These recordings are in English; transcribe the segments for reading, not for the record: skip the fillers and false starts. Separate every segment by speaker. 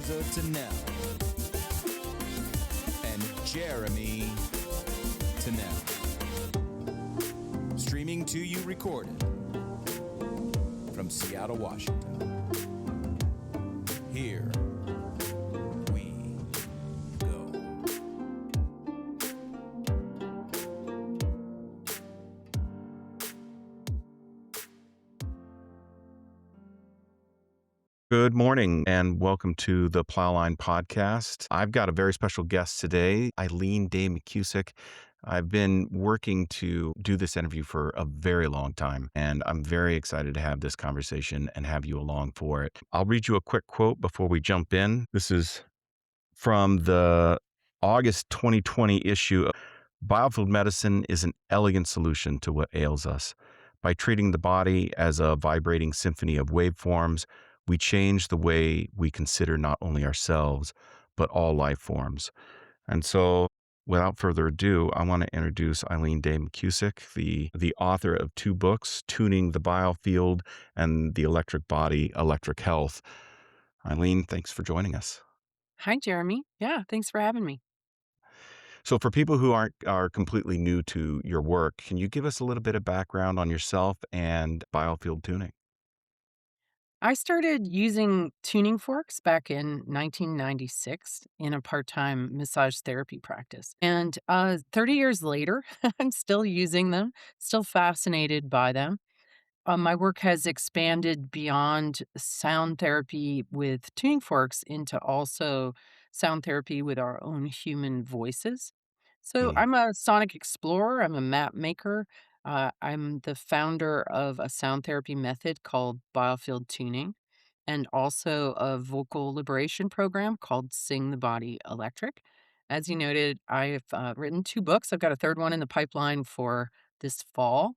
Speaker 1: Liza Tennell, and Jeremy Tennell. Streaming to you recorded from Seattle, Washington. Here we go.
Speaker 2: Good morning and welcome to the Plowline podcast. I've got a very special guest today, Eileen Day McKusick. I've been working to do this interview for a very long time, and I'm very excited to have this conversation and have you along for it. I'll read you a quick quote before we jump in. This is from the August 2020 issue. Biofield medicine is an elegant solution to what ails us. By treating the body as a vibrating symphony of waveforms, we change the way we consider not only ourselves, but all life forms. And so, without further ado, I want to introduce Eileen Day McKusick, the author of two books, Tuning the Biofield and The Electric Body, Electric Health. Eileen, thanks for joining us.
Speaker 3: Hi, Jeremy. Yeah, thanks for having me.
Speaker 2: So for people who are completely new to your work, can you give us a little bit of background on yourself and biofield tuning?
Speaker 3: I started using tuning forks back in 1996 in a part-time massage therapy practice. And 30 years later, I'm still using them, still fascinated by them. My work has expanded beyond sound therapy with tuning forks into also sound therapy with our own human voices. So
Speaker 2: Mm,
Speaker 3: I'm a sonic explorer, I'm a map maker. I'm the founder of a sound therapy method called Biofield Tuning and also a vocal liberation program called Sing the Body Electric. As you noted, I've written two books. I've got a third one in the pipeline for this fall,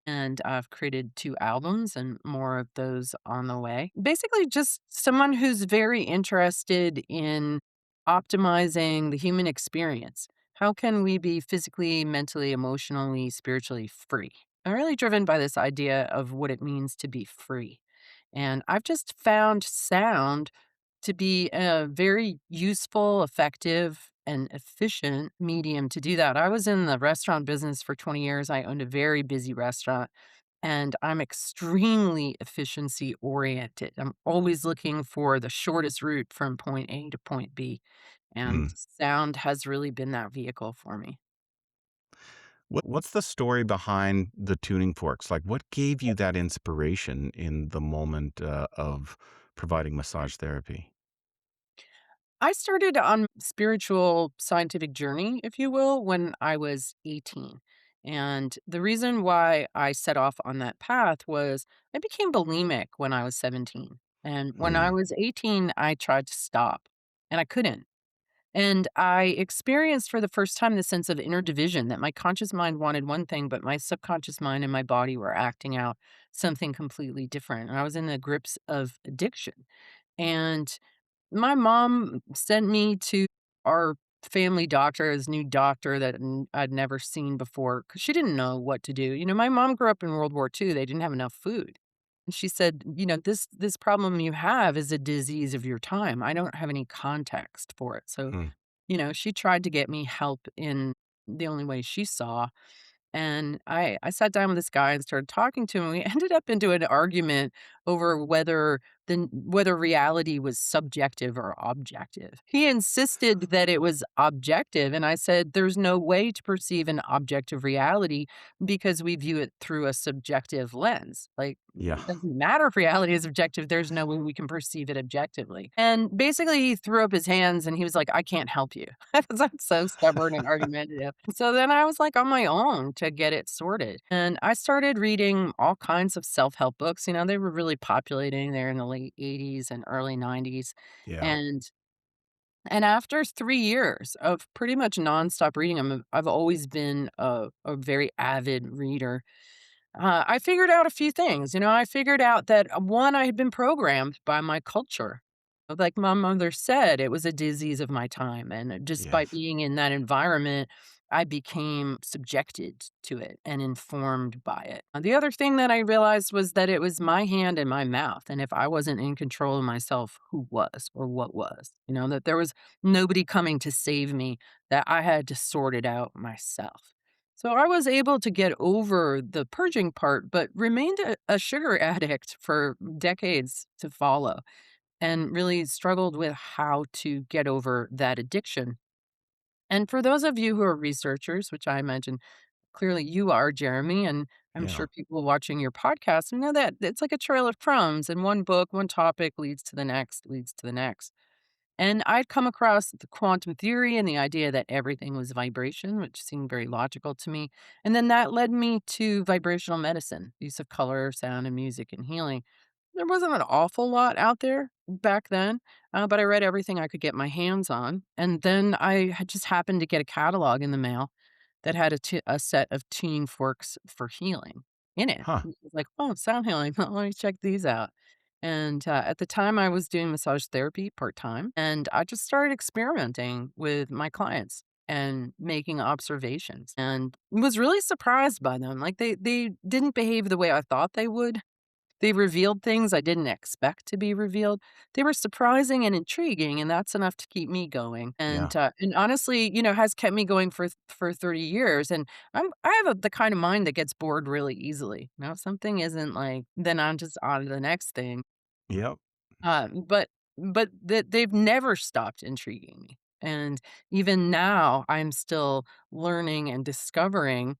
Speaker 3: and I've created two albums and more of those on the way. Basically, just someone who's very interested in optimizing the human experience. How can we be physically, mentally, emotionally, spiritually free? I'm really driven by this idea of what it means to be free. And I've just found sound to be a very useful, effective, and efficient medium to do that. I was in the restaurant business for 20 years. I owned a very busy restaurant, and I'm extremely efficiency oriented. I'm always looking for the shortest route from point A to point B, and
Speaker 2: mm.
Speaker 3: sound has really been that vehicle for me.
Speaker 2: What's the story behind the tuning forks? Like, what gave you that inspiration in the moment of providing massage therapy?
Speaker 3: I started on spiritual scientific journey, if you will, when I was 18. And the reason why I set off on that path was I became bulimic when I was 17. And when I
Speaker 2: Mm,
Speaker 3: was 18, I tried to stop and I couldn't. And I experienced for the first time the sense of inner division that my conscious mind wanted one thing, but my subconscious mind and my body were acting out something completely different. And I was in the grips of addiction. And my mom sent me to our family doctor, this new doctor that I'd never seen before, because she didn't know what to do. My mom grew up in World War II. They didn't have enough food. And she said, this problem you have is a disease of your time. I don't have any context for it. So,
Speaker 2: mm.
Speaker 3: she tried to get me help in the only way she saw. And I sat down with this guy and started talking to him, and we ended up into an argument over whether reality was subjective or objective. He insisted that it was objective, and I said, "There's no way to perceive an objective reality because we view it through a subjective lens. Like,
Speaker 2: Yeah.
Speaker 3: it doesn't matter if reality is objective, there's no way we can perceive it objectively." And basically, he threw up his hands and he was like, "I can't help you." Because I'm so stubborn and argumentative. So then I was like on my own to get it sorted. And I started reading all kinds of self-help books. They were really populating there in the late 80s and early 90s.
Speaker 2: Yeah.
Speaker 3: And and after 3 years of pretty much nonstop reading, I've always been a very avid reader. I figured out a few things. I figured out that one, I had been programmed by my culture. Like my mother said, it was a disease of my time. And just by
Speaker 2: Yes.
Speaker 3: being in that environment, I became subjected to it and informed by it. The other thing that I realized was that it was my hand and my mouth, and if I wasn't in control of myself, who was or what was? That there was nobody coming to save me, that I had to sort it out myself. So I was able to get over the purging part, but remained a sugar addict for decades to follow and really struggled with how to get over that addiction. And for those of you who are researchers, which I imagine clearly you are, Jeremy, and I'm
Speaker 2: Yeah.
Speaker 3: sure people watching your podcast know that it's like a trail of crumbs, and one book, one topic leads to the next, leads to the next. And I'd come across the quantum theory and the idea that everything was vibration, which seemed very logical to me. And then that led me to vibrational medicine, use of color, sound, and music and healing. There wasn't an awful lot out there back then, but I read everything I could get my hands on. And then I had just happened to get a catalog in the mail that had a set of tuning forks for healing in it.
Speaker 2: Huh.
Speaker 3: I was like, oh, sound healing. Let me check these out. And at the time, I was doing massage therapy part time, and I just started experimenting with my clients and making observations, and was really surprised by them. Like they didn't behave the way I thought they would. They revealed things I didn't expect to be revealed. They were surprising and intriguing, and that's enough to keep me going.
Speaker 2: Yeah.
Speaker 3: And honestly, has kept me going for 30 years. And I have the kind of mind that gets bored really easily. If something isn't like, then I'm just on to the next thing.
Speaker 2: Yep.
Speaker 3: But that they've never stopped intriguing me, and even now, I'm still learning and discovering,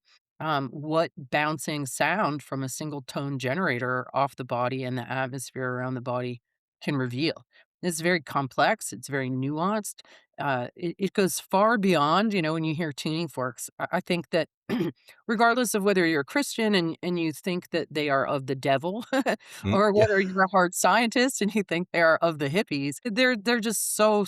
Speaker 3: what bouncing sound from a single tone generator off the body and the atmosphere around the body can reveal. It's very complex, it's very nuanced, it goes far beyond, when you hear tuning forks. I think that regardless of whether you're a Christian and you think that they are of the devil,
Speaker 2: Mm,
Speaker 3: or
Speaker 2: yeah.
Speaker 3: whether you're a hard scientist and you think they are of the hippies, they're just so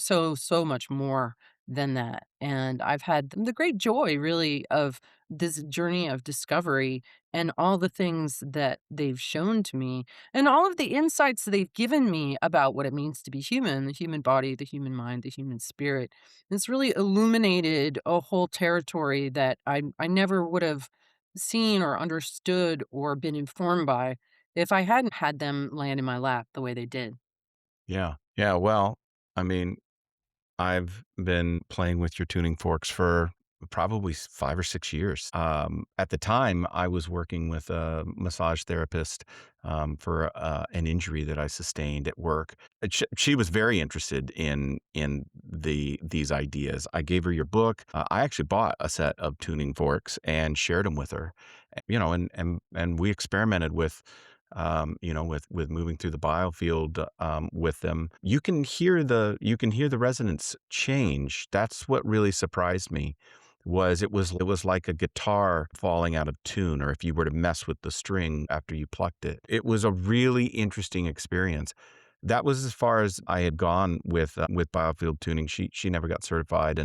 Speaker 3: much more than that. And I've had the great joy really of this journey of discovery and all the things that they've shown to me and all of the insights they've given me about what it means to be human, the human body, the human mind, the human spirit. It's really illuminated a whole territory that I never would have seen or understood or been informed by if I hadn't had them land in my lap the way they did.
Speaker 2: Yeah. Yeah. Well, I mean, I've been playing with your tuning forks for probably 5 or 6 years. At the time, I was working with a massage therapist for an injury that I sustained at work. She was very interested in these ideas. I gave her your book. I actually bought a set of tuning forks and shared them with her. And we experimented with with moving through the biofield with them. You can hear the resonance change. That's what really surprised me. Was it was like a guitar falling out of tune, or if you were to mess with the string after you plucked it. It was a really interesting experience. That was as far as I had gone with biofield tuning. She never got certified,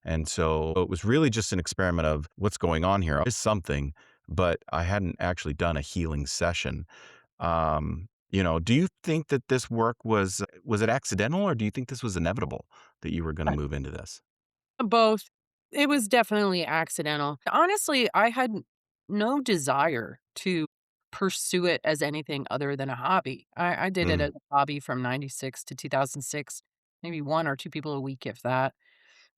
Speaker 2: and so it was really just an experiment of what's going on here. Is something, but I hadn't actually done a healing session. Do you think that this work was it accidental, or do you think this was inevitable that you were going to
Speaker 3: Uh,
Speaker 2: move into this?
Speaker 3: Both. It was definitely accidental. Honestly, I had no desire to pursue it as anything other than a hobby. I did it
Speaker 2: Mm,
Speaker 3: as a hobby from 96 to 2006, maybe one or two people a week, if that.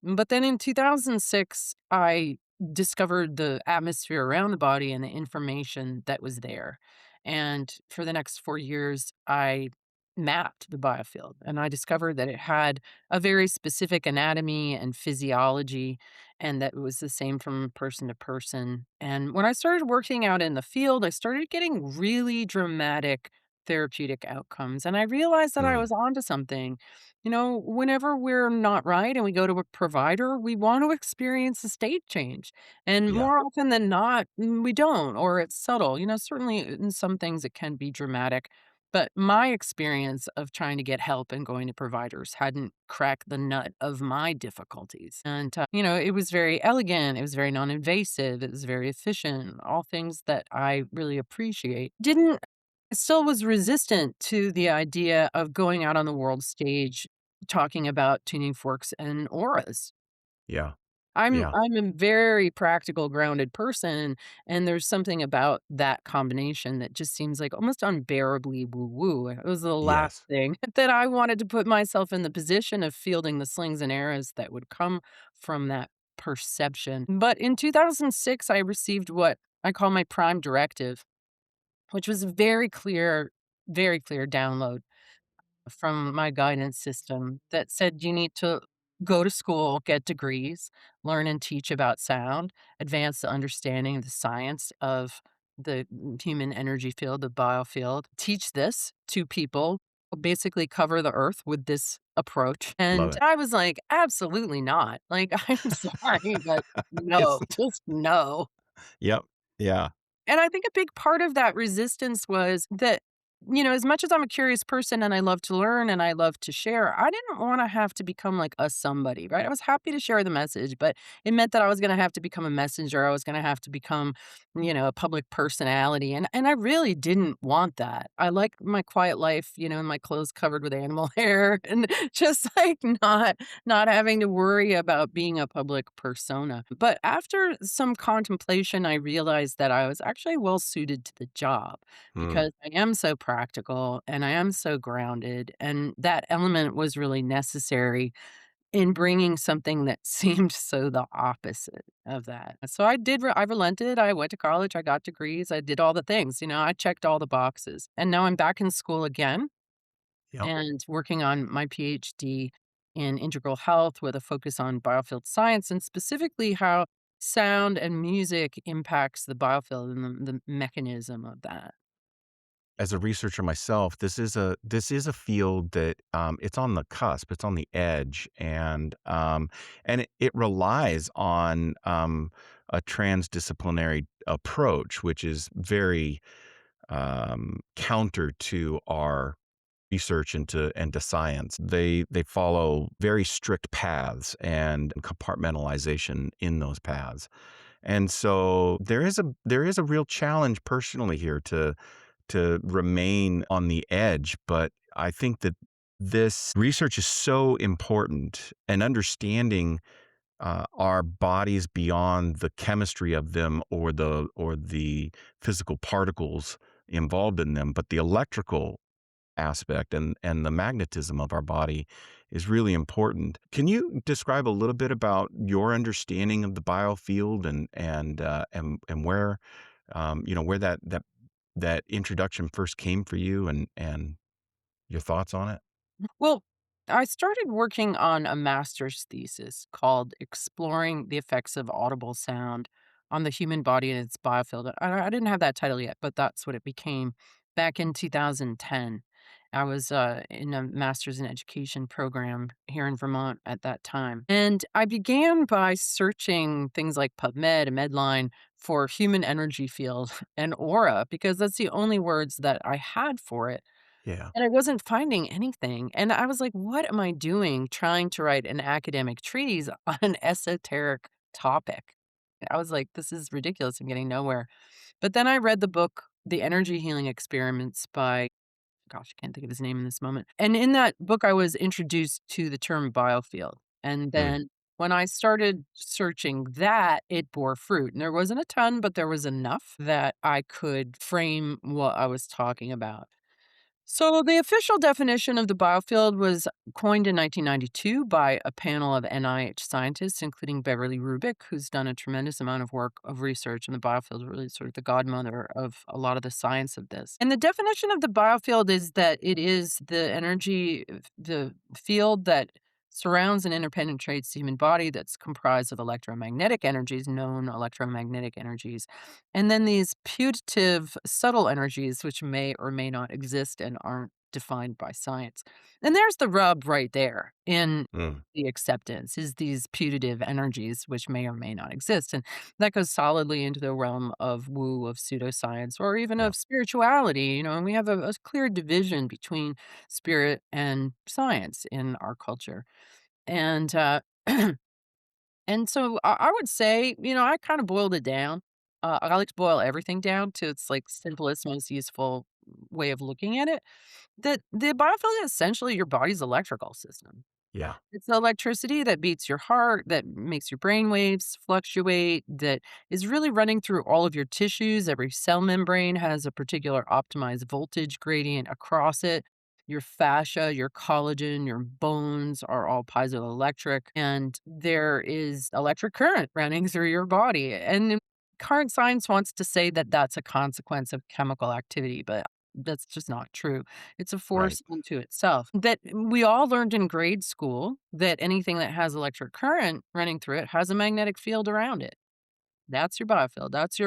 Speaker 3: But then in 2006, I discovered the atmosphere around the body and the information that was there. And for the next 4 years, I mapped the biofield and I discovered that it had a very specific anatomy and physiology, and that it was the same from person to person. And when I started working out in the field, I started getting really dramatic therapeutic outcomes. And I realized that I
Speaker 2: mm,
Speaker 3: was onto something. Whenever we're not right and we go to a provider, we want to experience a state change. And
Speaker 2: yeah,
Speaker 3: more often than not, we don't, or it's subtle. Certainly in some things it can be dramatic. But my experience of trying to get help and going to providers hadn't cracked the nut of my difficulties. And, it was very elegant, it was very non invasive, it was very efficient, all things that I really appreciate. Didn't Still was resistant to the idea of going out on the world stage talking about tuning forks and auras.
Speaker 2: yeah.
Speaker 3: I'm
Speaker 2: Yeah.
Speaker 3: I'm a very practical, grounded person, and there's something about that combination that just seems like almost unbearably woo-woo. It was the last
Speaker 2: Yes.
Speaker 3: thing that I wanted to put myself in the position of fielding the slings and arrows that would come from that perception. But in 2006, I received what I call my prime directive, which was a very clear download from my guidance system that said you need to go to school, get degrees, learn and teach about sound, advance the understanding of the science of the human energy field, the biofield, teach this to people, basically cover the earth with this approach.
Speaker 2: Love
Speaker 3: And
Speaker 2: it.
Speaker 3: I was like, absolutely not. Like, I'm sorry, but
Speaker 2: It's
Speaker 3: no, just no.
Speaker 2: Yep. Yeah.
Speaker 3: And I think a big part of that resistance was that, as much as I'm a curious person and I love to learn and I love to share, I didn't want to have to become like a somebody, right? I was happy to share the message, but it meant that I was going to have to become a messenger. I was going to have to become, a public personality. And I really didn't want that. I like my quiet life, and my clothes covered with animal hair and just like not having to worry about being a public persona. But after some contemplation, I realized that I was actually well suited to the job
Speaker 2: Mm.
Speaker 3: because I am so practical and I am so grounded. And that element was really necessary in bringing something that seemed so the opposite of that. So I relented. I went to college. I got degrees. I did all the things. I checked all the boxes. And now I'm back in school again
Speaker 2: Yep.
Speaker 3: and working on my PhD in integral health with a focus on biofield science and specifically how sound and music impacts the biofield and the mechanism of that.
Speaker 2: As a researcher myself, this is a field that it's on the cusp, it's on the edge, and it relies on a transdisciplinary approach, which is very counter to our research into science. They follow very strict paths and compartmentalization in those paths. And so there is a real challenge personally here to remain on the edge, but I think that this research is so important and understanding our bodies beyond the chemistry of them or the physical particles involved in them, but the electrical aspect and the magnetism of our body is really important. Can you describe a little bit about your understanding of the biofield and where where that introduction first came for you and your thoughts on it?
Speaker 3: Well, I started working on a master's thesis called Exploring the Effects of Audible Sound on the Human Body and Its Biofield. I didn't have that title yet, but that's what it became back in 2010. I was in a master's in education program here in Vermont at that time. And I began by searching things like PubMed and Medline for human energy field and aura, because that's the only words that I had for it.
Speaker 2: Yeah.
Speaker 3: And I wasn't finding anything, and I was like, "What am I doing trying to write an academic treatise on an esoteric topic?" I was like, "This is ridiculous, I'm getting nowhere." But then I read the book, The Energy Healing Experiments by gosh, I can't think of his name in this moment, and in that book, I was introduced to the term biofield, and
Speaker 2: Mm.
Speaker 3: then when I started searching that, it bore fruit, and there wasn't a ton, but there was enough that I could frame what I was talking about. So, the official definition of the biofield was coined in 1992 by a panel of NIH scientists, including Beverly Rubik, who's done a tremendous amount of work of research in the biofield, really sort of the godmother of a lot of the science of this. And the definition of the biofield is that it is the energy, the field that surrounds and interpenetrates the human body that's comprised of electromagnetic energies, known electromagnetic energies, and then these putative subtle energies, which may or may not exist and aren't defined by science. And there's the rub right there in
Speaker 2: Mm.
Speaker 3: the acceptance is these putative energies, which may or may not exist. And that goes solidly into the realm of woo, of pseudoscience, or even
Speaker 2: Yeah.
Speaker 3: of spirituality, and we have a clear division between spirit and science in our culture. And And so I would say, I kind of boiled it down. I like to boil everything down to its like simplest, most useful way of looking at it. That the biofield is essentially your body's electrical system.
Speaker 2: Yeah.
Speaker 3: It's the electricity that beats your heart, that makes your brain waves fluctuate, that is really running through all of your tissues. Every cell membrane has a particular optimized voltage gradient across it. Your fascia, your collagen, your bones are all piezoelectric, and there is electric current running through your body. And current science wants to say that that's a consequence of chemical activity, but that's just not true. It's a
Speaker 2: Right.
Speaker 3: force unto itself. That we all learned in grade school that anything that has electric current running through it has a magnetic field around it. That's your biofield. That's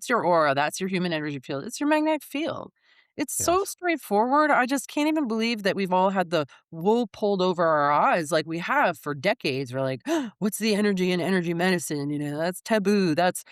Speaker 3: your aura. That's your human energy field. It's your magnetic field. It's so
Speaker 2: Yes.
Speaker 3: straightforward. I just can't even believe that we've all had the wool pulled over our eyes like we have for decades. We're like, what's the energy in energy medicine? That's taboo. That's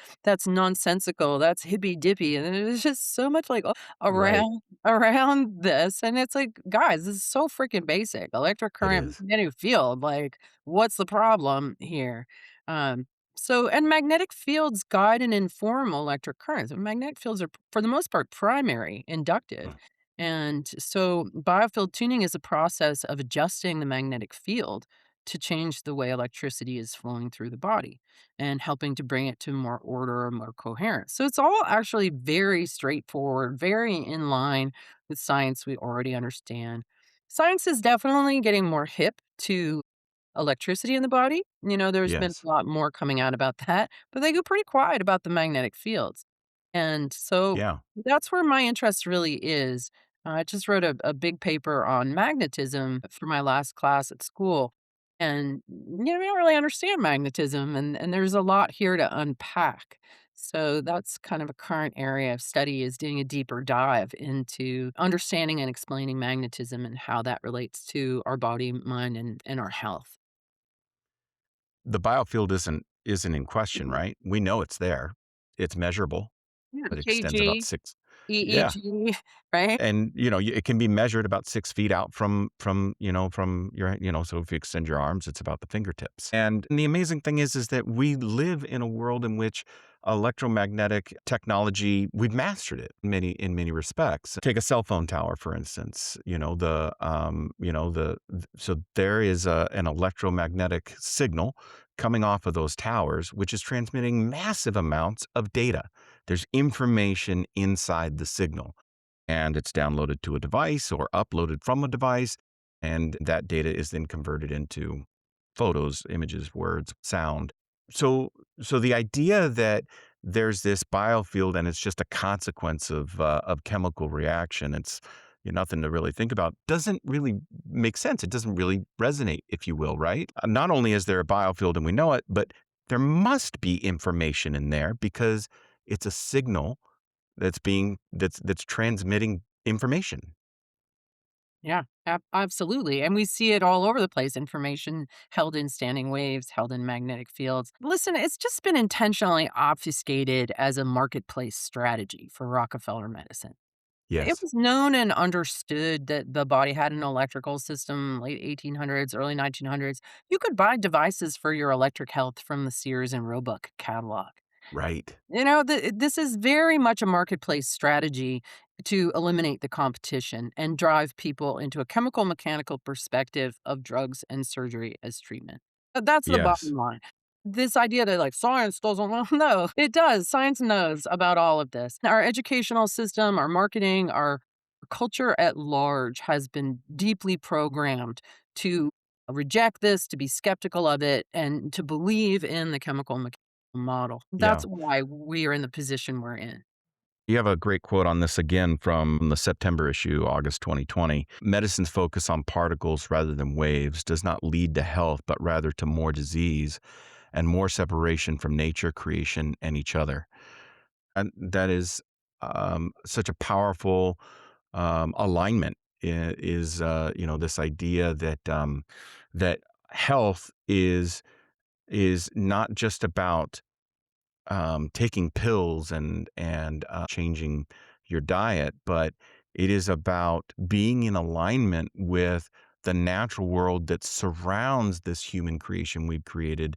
Speaker 3: nonsensical. That's hippy dippy. And there's just so much like
Speaker 2: Right.
Speaker 3: around this. And it's like, guys, this is so freaking basic. Electric
Speaker 2: It
Speaker 3: current
Speaker 2: is.
Speaker 3: magnetic field. Like, what's the problem here? Um, and magnetic fields guide and inform electric currents. And magnetic fields are, for the most part, primary, inductive.
Speaker 2: Mm.
Speaker 3: And so, biofield tuning is a process of adjusting the magnetic field to change the way electricity is flowing through the body and helping to bring it to more order or more coherence. So, it's all actually very straightforward, very in line with science we already understand. Science is definitely getting more hip to electricity in the body. There's been
Speaker 2: Yes.
Speaker 3: a lot more coming out about that, but they go pretty quiet about the magnetic fields. And so
Speaker 2: Yeah.
Speaker 3: that's where my interest really is. I just wrote a big paper on magnetism for my last class at school. And we don't really understand magnetism, and there's a lot here to unpack. So that's kind of a current area of study, is doing a deeper dive into understanding and explaining magnetism and how that relates to our body, mind, and our health.
Speaker 2: The biofield isn't in question,
Speaker 3: Mhm.
Speaker 2: right? We know it's there. It's measurable.
Speaker 3: Yeah,
Speaker 2: It extends about
Speaker 3: kg,
Speaker 2: 6. Yeah.
Speaker 3: EEG, right?
Speaker 2: And, it can be measured about 6 feet out from your so if you extend your arms, it's about the fingertips. And the amazing thing is that we live in a world in which electromagnetic technology, we've mastered it in many respects. Take a cell phone tower, for instance. So there is an electromagnetic signal coming off of those towers, which is transmitting massive amounts of data. There's information inside the signal, and it's downloaded to a device or uploaded from a device, and that data is then converted into photos, images, words, sound. So the idea that there's this biofield and it's just a consequence of chemical reaction, it's nothing to really think about, doesn't really make sense. It doesn't really resonate, if you will, right? Not only is there a biofield and we know it, but there must be information in there because it's a signal that's transmitting information.
Speaker 3: Yeah, absolutely. And we see it all over the place. Information held in standing waves, held in magnetic fields. Listen, it's just been intentionally obfuscated as a marketplace strategy for Rockefeller medicine. It
Speaker 2: Yes.
Speaker 3: was known and understood that the body had an electrical system, late 1800s, early 1900s. You could buy devices for your electric health from the Sears and Roebuck catalog.
Speaker 2: Right.
Speaker 3: This is very much a marketplace strategy to eliminate the competition and drive people into a chemical mechanical perspective of drugs and surgery as treatment. That's the
Speaker 2: Yes.
Speaker 3: bottom line. This idea that like science doesn't know, no, it does. Science knows about all of this. Our educational system, our marketing, our culture at large has been deeply programmed to reject this, to be skeptical of it, and to believe in the chemical model. That's
Speaker 2: Yeah.
Speaker 3: why we are in the position we're in.
Speaker 2: You have a great quote on this again from the September issue, August 2020. Medicine's focus on particles rather than waves does not lead to health, but rather to more disease and more separation from nature, creation, and each other. And that is such a powerful alignment. This idea that health is not just about taking pills and changing your diet, but it is about being in alignment with the natural world that surrounds this human creation we've created.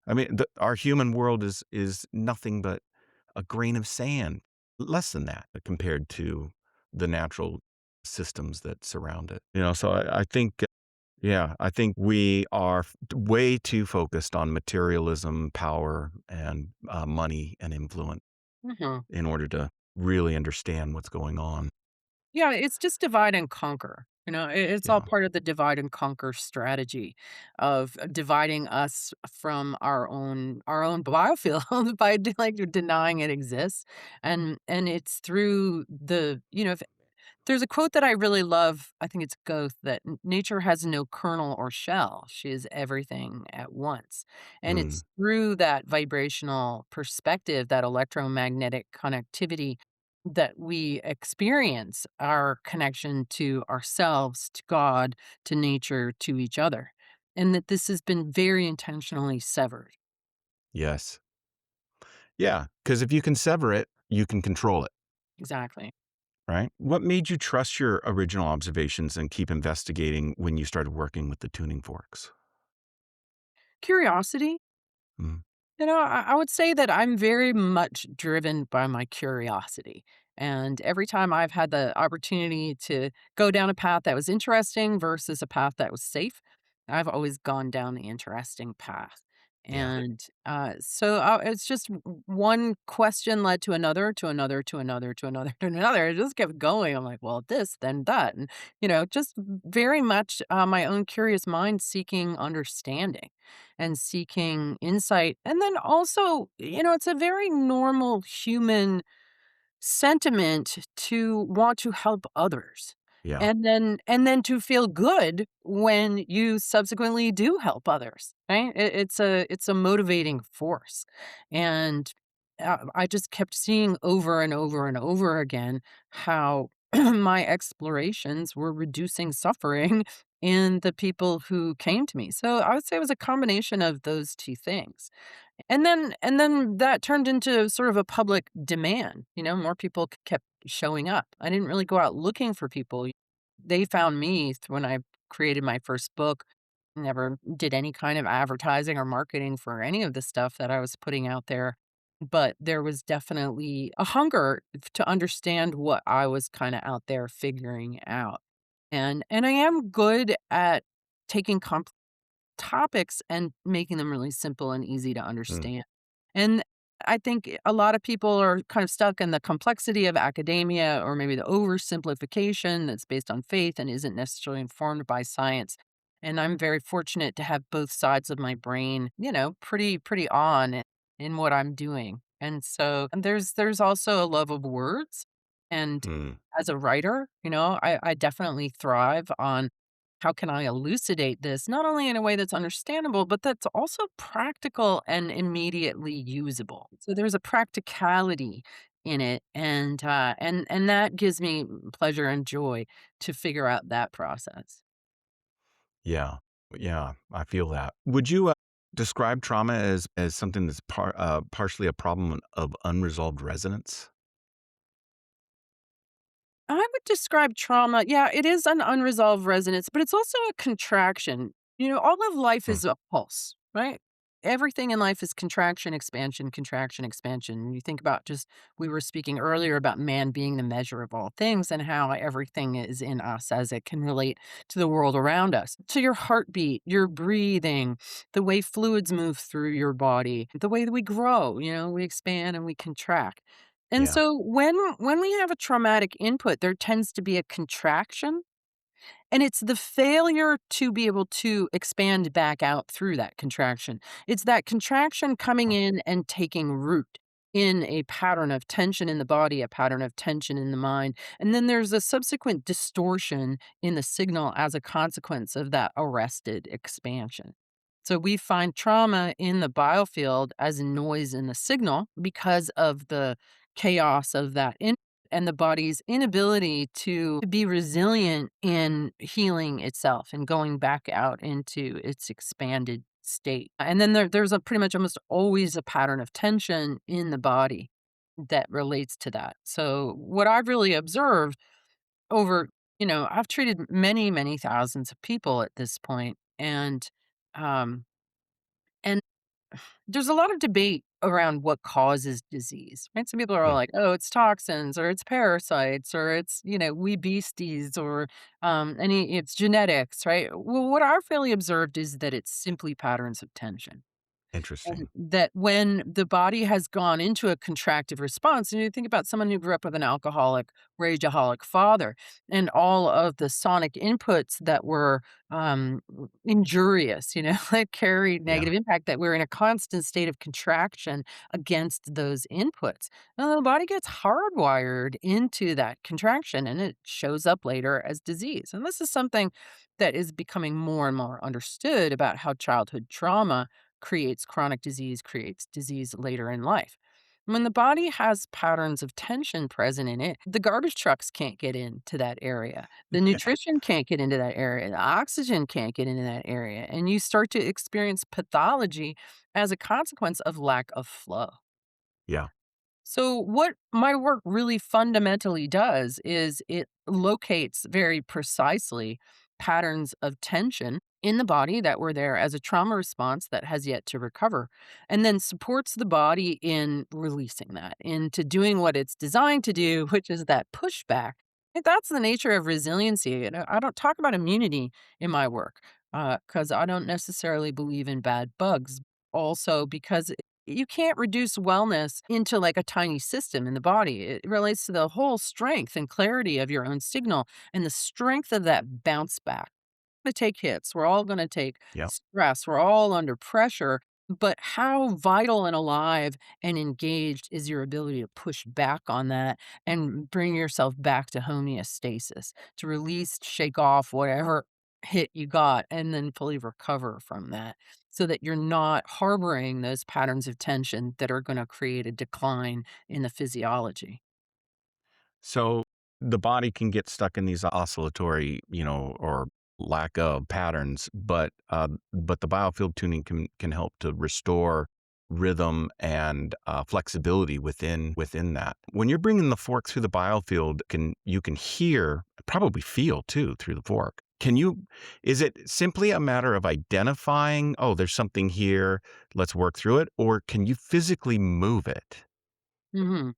Speaker 2: I mean, our human world is nothing but a grain of sand, less than that compared to the natural systems that surround it. So I think Yeah, I think we are way too focused on materialism, power, and money and influence
Speaker 3: Mhm.
Speaker 2: in order to really understand what's going on.
Speaker 3: Yeah, it's just divide and conquer. It's all
Speaker 2: Yeah.
Speaker 3: part of the divide and conquer strategy of dividing us from our own biofield by like denying it exists, and it's through there's a quote that I really love. I think it's Goethe that nature has no kernel or shell. She is everything at once. And
Speaker 2: Mm,
Speaker 3: it's through that vibrational perspective, that electromagnetic connectivity, that we experience our connection to ourselves, to God, to nature, to each other. And that this has been very intentionally severed.
Speaker 2: yes. Yeah, because if you can sever it, you can control it,
Speaker 3: Exactly.
Speaker 2: right? What made you trust your original observations and keep investigating when you started working with the tuning forks?
Speaker 3: Curiosity.
Speaker 2: Mm,
Speaker 3: I would say that I'm very much driven by my curiosity. And every time I've had the opportunity to go down a path that was interesting versus a path that was safe, I've always gone down the interesting path.
Speaker 2: yeah.
Speaker 3: And it's just one question led to another, to another, to another, to another, to another. It just kept going. I'm like, well, this, then that. And, just very much my own curious mind seeking understanding and seeking insight. And then also, it's a very normal human sentiment to want to help others.
Speaker 2: Yeah.
Speaker 3: And then to feel good when you subsequently do help others, right? It's a motivating force. And I just kept seeing over and over and over again how my explorations were reducing suffering in the people who came to me. So I would say it was a combination of those two things. And then that turned into sort of a public demand. More people kept showing up. I didn't really go out looking for people. They found me when I created my first book. Never did any kind of advertising or marketing for any of the stuff that I was putting out there. But there was definitely a hunger to understand what I was kind of out there figuring out. And I am good at taking topics and making them really simple and easy to
Speaker 2: Mm,
Speaker 3: understand. And I think a lot of people are kind of stuck in the complexity of academia or maybe the oversimplification that's based on faith and isn't necessarily informed by science. And I'm very fortunate to have both sides of my brain, pretty on in what I'm doing. And there's also a love of words. And
Speaker 2: mm,
Speaker 3: as a writer, I definitely thrive on how can I elucidate this not only in a way that's understandable, but that's also practical and immediately usable? So there's a practicality in it, and that gives me pleasure and joy to figure out that process.
Speaker 2: yeah. Yeah. I feel that. Would you describe trauma as something that's partially a problem of unresolved resonance?
Speaker 3: I would describe trauma, yeah, it is an unresolved resonance, but it's also a contraction. All of life
Speaker 2: Mm,
Speaker 3: is a pulse, right? Everything in life is contraction, expansion. You think about just, we were speaking earlier about man being the measure of all things and how everything is in us as it can relate to the world around us. To your heartbeat, your breathing, the way fluids move through your body, the way that we grow, we expand and we contract. And
Speaker 2: yeah.
Speaker 3: so when we have a traumatic input, there tends to be a contraction, and it's the failure to be able to expand back out through that contraction. It's that contraction coming
Speaker 2: Uh,
Speaker 3: in and taking root in a pattern of tension in the body, a pattern of tension in the mind. And then there's a subsequent distortion in the signal as a consequence of that arrested expansion. So we find trauma in the biofield as noise in the signal because of the chaos of that and the body's inability to be resilient in healing itself and going back out into its expanded state. And then there's a pretty much almost always a pattern of tension in the body that relates to that. So what I've really observed over, I've treated many, many thousands of people at this point, um, and there's a lot of debate around what causes disease, right? Some people are
Speaker 2: Hmm.
Speaker 3: like, "Oh, it's toxins or it's parasites or it's, we beasties or any it's genetics," right? Well, what I've really observed is that it's simply patterns of tension. And
Speaker 2: Interesting.
Speaker 3: that when the body has gone into a contractive response, and you think about someone who grew up with an alcoholic, rageaholic father, and all of the sonic inputs that were injurious, that carried
Speaker 2: Yeah.
Speaker 3: negative impact, that we're in a constant state of contraction against those inputs. And the body gets hardwired into that contraction and it shows up later as disease. And this is something that is becoming more and more understood about how childhood trauma creates chronic disease, creates disease later in life. When the body has patterns of tension present in it, the garbage trucks can't get into that area. The nutrition can't get into that area. The oxygen can't get into that area. And you start to experience pathology as a consequence of lack of flow.
Speaker 2: Yeah.
Speaker 3: So, what my work really fundamentally does is it locates very precisely patterns of tension in the body that were there as a trauma response that has yet to recover, and then supports the body in releasing that, into doing what it's designed to do, which is that pushback. And that's the nature of resiliency. And I don't talk about immunity in my work because I don't necessarily believe in bad bugs. Also, because you can't reduce wellness into like a tiny system in the body. It relates to the whole strength and clarity of your own signal and the strength of that bounce back. To take hits. We're all going to take
Speaker 2: Yeah.
Speaker 3: stress. We're all under pressure. But how vital and alive and engaged is your ability to push back on that and bring yourself back to homeostasis, to release, shake off whatever hit you got, and then fully recover from that so that you're not harboring those patterns of tension that are going to create a decline in the physiology.
Speaker 2: So the body can get stuck in these oscillatory, or lack of patterns, but the biofield tuning can help to restore rhythm and flexibility within that. When you're bringing the fork through the biofield, can you can hear, probably feel too through the fork. Can you? Is it simply a matter of identifying? Oh, there's something here. Let's work through it, or can you physically move it?
Speaker 3: Mhm.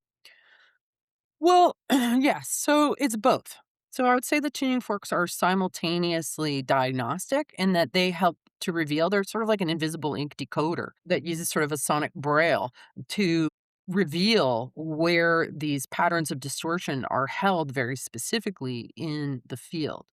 Speaker 3: Well, yes. So it's both. So I would say the tuning forks are simultaneously diagnostic in that they help to reveal they're sort of like an invisible ink decoder that uses sort of a sonic braille to reveal where these patterns of distortion are held very specifically in the field.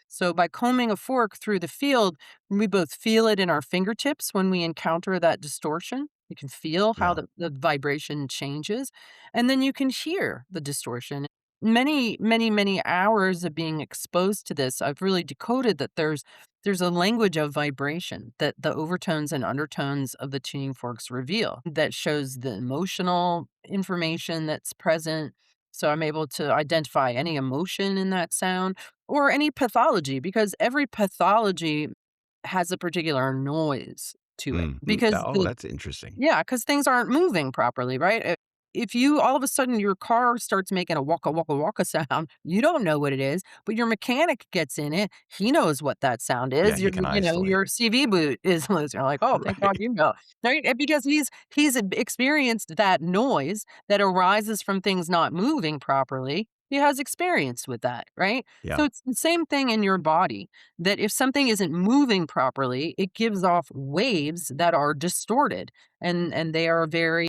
Speaker 3: So by combing a fork through the field, we both feel it in our fingertips when we encounter that distortion. You can feel how
Speaker 2: Yeah.
Speaker 3: the vibration changes, and then you can hear the distortion. Many, many, many hours of being exposed to this, I've really decoded that there's a language of vibration that the overtones and undertones of the tuning forks reveal that shows the emotional information that's present. So I'm able to identify any emotion in that sound or any pathology because every pathology has a particular noise to it. Because
Speaker 2: Oh,
Speaker 3: the
Speaker 2: that's interesting.
Speaker 3: yeah, because things aren't moving properly, right? If you all of a sudden your car starts making a waka waka waka sound, you don't know what it is, but your mechanic gets in it. He knows what that sound
Speaker 2: Yeah,
Speaker 3: is.
Speaker 2: he can isolate
Speaker 3: Your
Speaker 2: it.
Speaker 3: CV boot is listening. Like, oh, thank God
Speaker 2: Right.
Speaker 3: you know, right? And because he's experienced that noise that arises from things not moving properly. He has experience with that, right?
Speaker 2: Yeah.
Speaker 3: So it's the same thing in your body that if something isn't moving properly, it gives off waves that are distorted and they are very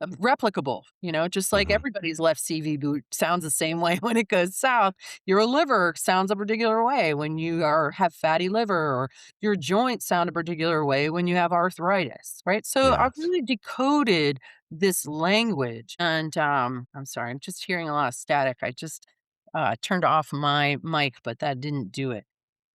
Speaker 3: replicable, just like
Speaker 2: Mhm.
Speaker 3: everybody's left CV boot sounds the same way when it goes south. Your liver sounds a particular way when you have fatty liver, or your joints sound a particular way when you have arthritis, right? So I've
Speaker 2: Yes.
Speaker 3: really decoded this language, and I'm sorry, I'm just hearing a lot of static. I just turned off my mic, but that didn't do it.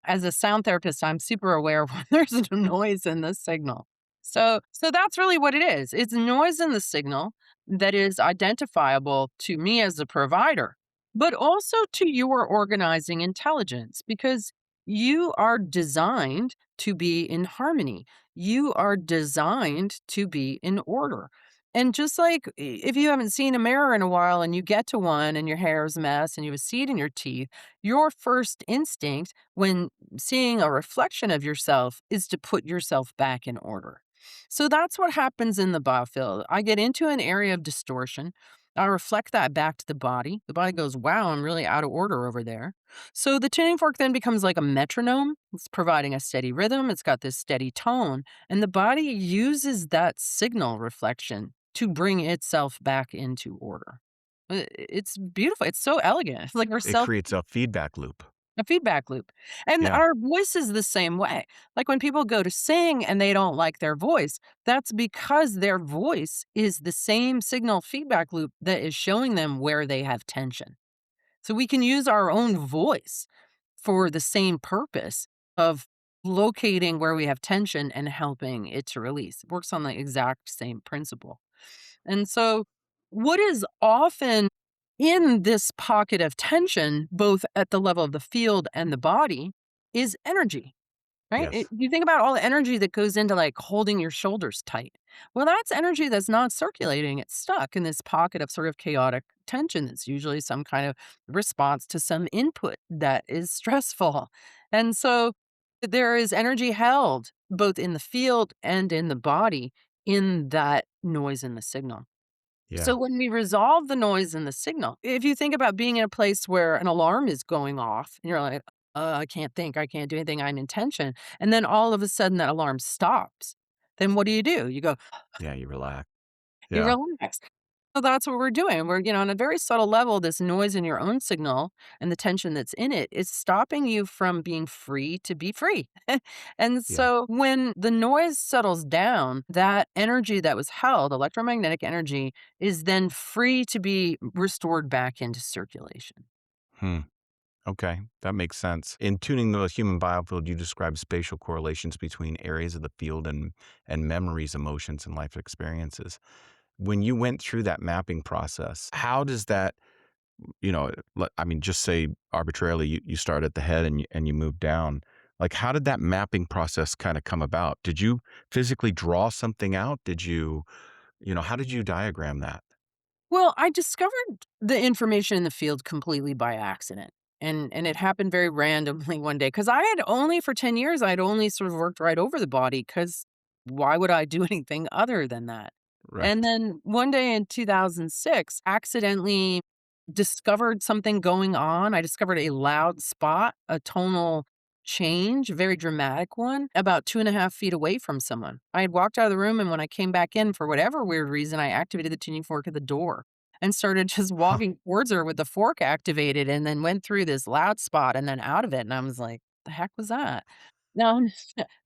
Speaker 3: As a sound therapist, I'm super aware when there's a noise in the signal. So that's really what it is. It's noise in the signal that is identifiable to me as a provider, but also to your organizing intelligence because you are designed to be in harmony. You are designed to be in order. And just like if you haven't seen a mirror in a while and you get to one and your hair is a mess and you have a seed in your teeth, your first instinct when seeing a reflection of yourself is to put yourself back in order. So that's what happens in the biofield. I get into an area of distortion. I reflect that back to the body. The body goes, wow, I'm really out of order over there. So the tuning fork then becomes like a metronome. It's providing a steady rhythm. It's got this steady tone. And the body uses that signal reflection to bring itself back into order. It's beautiful. It's so elegant. It's like we're
Speaker 2: It
Speaker 3: self
Speaker 2: creates a feedback loop.
Speaker 3: a feedback loop. And
Speaker 2: Yeah.
Speaker 3: our voice is the same way. Like when people go to sing and they don't like their voice, that's because their voice is the same signal feedback loop that is showing them where they have tension. So we can use our own voice for the same purpose of locating where we have tension and helping it to release. It works on the exact same principle. And so, what is often in this pocket of tension, both at the level of the field and the body, is energy. Right?
Speaker 2: Yes.
Speaker 3: You think about all the energy that goes into like holding your shoulders tight. Well, that's energy that's not circulating. It's stuck in this pocket of sort of chaotic tension. That's usually some kind of response to some input that is stressful. And so there is energy held both in the field and in the body in that noise in the signal.
Speaker 2: Yeah.
Speaker 3: So when we resolve the noise and the signal, if you think about being in a place where an alarm is going off and you're like, I can't think, I can't do anything, I'm in tension. And then all of a sudden that alarm stops. Then what do? You go,
Speaker 2: Yeah. You relax.
Speaker 3: you
Speaker 2: Yeah.
Speaker 3: relax. So that's what we're doing. We're, on a very subtle level, this noise in your own signal and the tension that's in it is stopping you from being free to be free. And
Speaker 2: Yeah.
Speaker 3: so when the noise settles down, that energy that was held, electromagnetic energy, is then free to be restored back into circulation.
Speaker 2: Hmm. Okay, that makes sense. In tuning the human biofield, you describe spatial correlations between areas of the field and memories, emotions, and life experiences. When you went through that mapping process, how does that, I mean, just say arbitrarily, you start at the head and you move down. Like, how did that mapping process kind of come about? Did you physically draw something out? How did you diagram that?
Speaker 3: Well, I discovered the information in the field completely by accident. And it happened very randomly one day because I had only for 10 years, I'd only sort of worked right over the body because why would I do anything other than that? And
Speaker 2: Right.
Speaker 3: then one day in 2006, accidentally discovered something going on. I discovered a loud spot, a tonal change, a very dramatic one, about 2.5 feet away from someone. I had walked out of the room, and when I came back in, for whatever weird reason, I activated the tuning fork at the door and started just
Speaker 2: Huh.
Speaker 3: walking towards her with the fork activated and then went through this loud spot and then out of it. And I was like, the heck was that? No,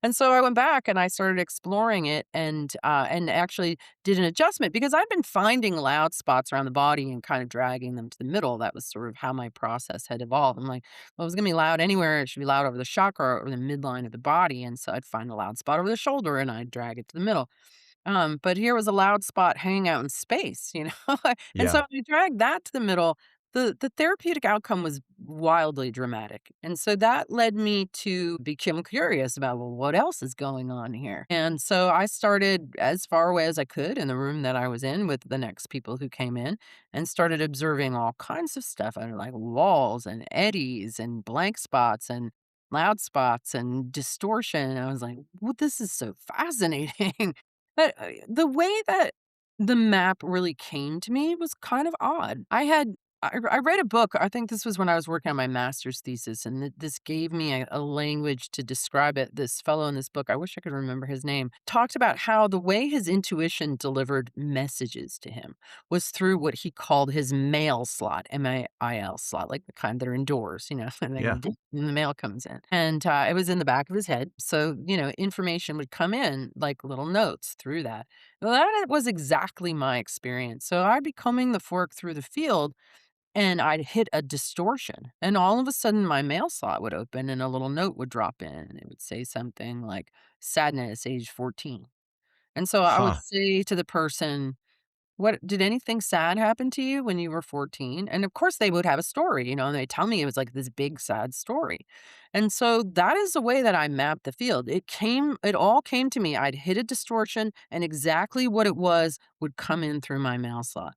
Speaker 3: and so I went back and I started exploring it and actually did an adjustment because I've been finding loud spots around the body and kind of dragging them to the middle. That was sort of how my process had evolved. I'm like, well, it was gonna be loud anywhere. It should be loud over the chakra or the midline of the body. And so I'd find a loud spot over the shoulder and I'd drag it to the middle. But here was a loud spot hanging out in space, And so
Speaker 2: Yeah.
Speaker 3: I dragged that to the middle. The therapeutic outcome was wildly dramatic. And so that led me to become curious about, well, what else is going on here? And so I started as far away as I could in the room that I was in with the next people who came in and started observing all kinds of stuff under like walls and eddies and blank spots and loud spots and distortion. And I was like, well, this is so fascinating. But, the way that the map really came to me was kind of odd. I read a book, I think this was when I was working on my master's thesis, and this gave me a language to describe it. This fellow in this book, I wish I could remember his name, talked about how the way his intuition delivered messages to him was through what he called his mail slot, MAIL slot, like the kind that are indoors, and they go
Speaker 2: Yeah.
Speaker 3: boop, and the mail comes in. And, it was in the back of his head, so, information would come in like little notes through that. Well, that was exactly my experience. So I'd be combing the fork through the field and I'd hit a distortion, and all of a sudden my mail slot would open and a little note would drop in, and it would say something like, "Sadness, age 14." And so I would
Speaker 2: Huh.
Speaker 3: say to the person, "What did anything sad happen to you when you were 14?" And of course they would have a story, and they tell me it was like this big sad story. And so that is the way that I mapped the field. It all came to me. I'd hit a distortion and exactly what it was would come in through my mail slot.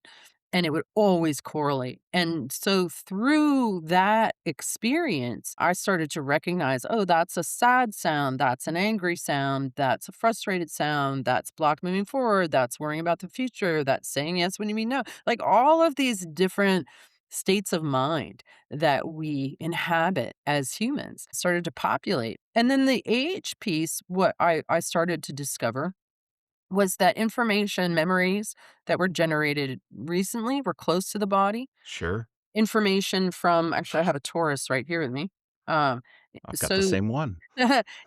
Speaker 3: and it would always correlate. And so through that experience, I started to recognize, oh, that's a sad sound, that's an angry sound, that's a frustrated sound, that's block moving forward, that's worrying about the future, that's saying yes when you mean no. Like all of these different states of mind that we inhabit as humans started to populate. And then the age piece, what I started to discover was that information memories that were generated recently were close to the body.
Speaker 2: Sure.
Speaker 3: Information from actually, I have a Taurus right here with me. Um,
Speaker 2: I've got the
Speaker 3: so
Speaker 2: same one.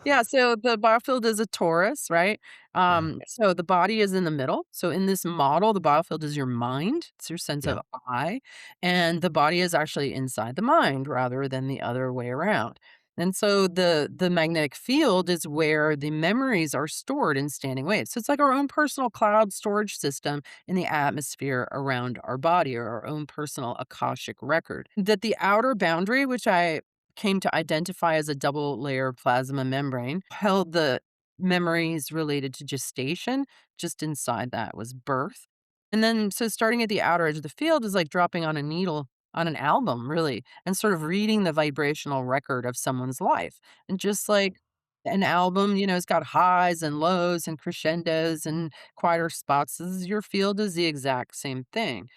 Speaker 3: yeah, so the biofield is a Taurus, right?
Speaker 2: Yeah.
Speaker 3: So the body is in the middle. So in this model, the biofield is your mind, it's your sense of
Speaker 2: Yep.
Speaker 3: I, and the body is actually inside the mind rather than the other way around. And so the magnetic field is where the memories are stored in standing waves. So it's like our own personal cloud storage system in the atmosphere around our body, or our own personal Akashic record. That the outer boundary, which I came to identify as a double layer plasma membrane, held the memories related to gestation. Just inside that was birth. And then, so starting at the outer edge of the field is like dropping on a needle on an album, really, and sort of reading the vibrational record of someone's life. And just like an album, it's got highs and lows and crescendos and quieter spots. Your field is the exact same thing.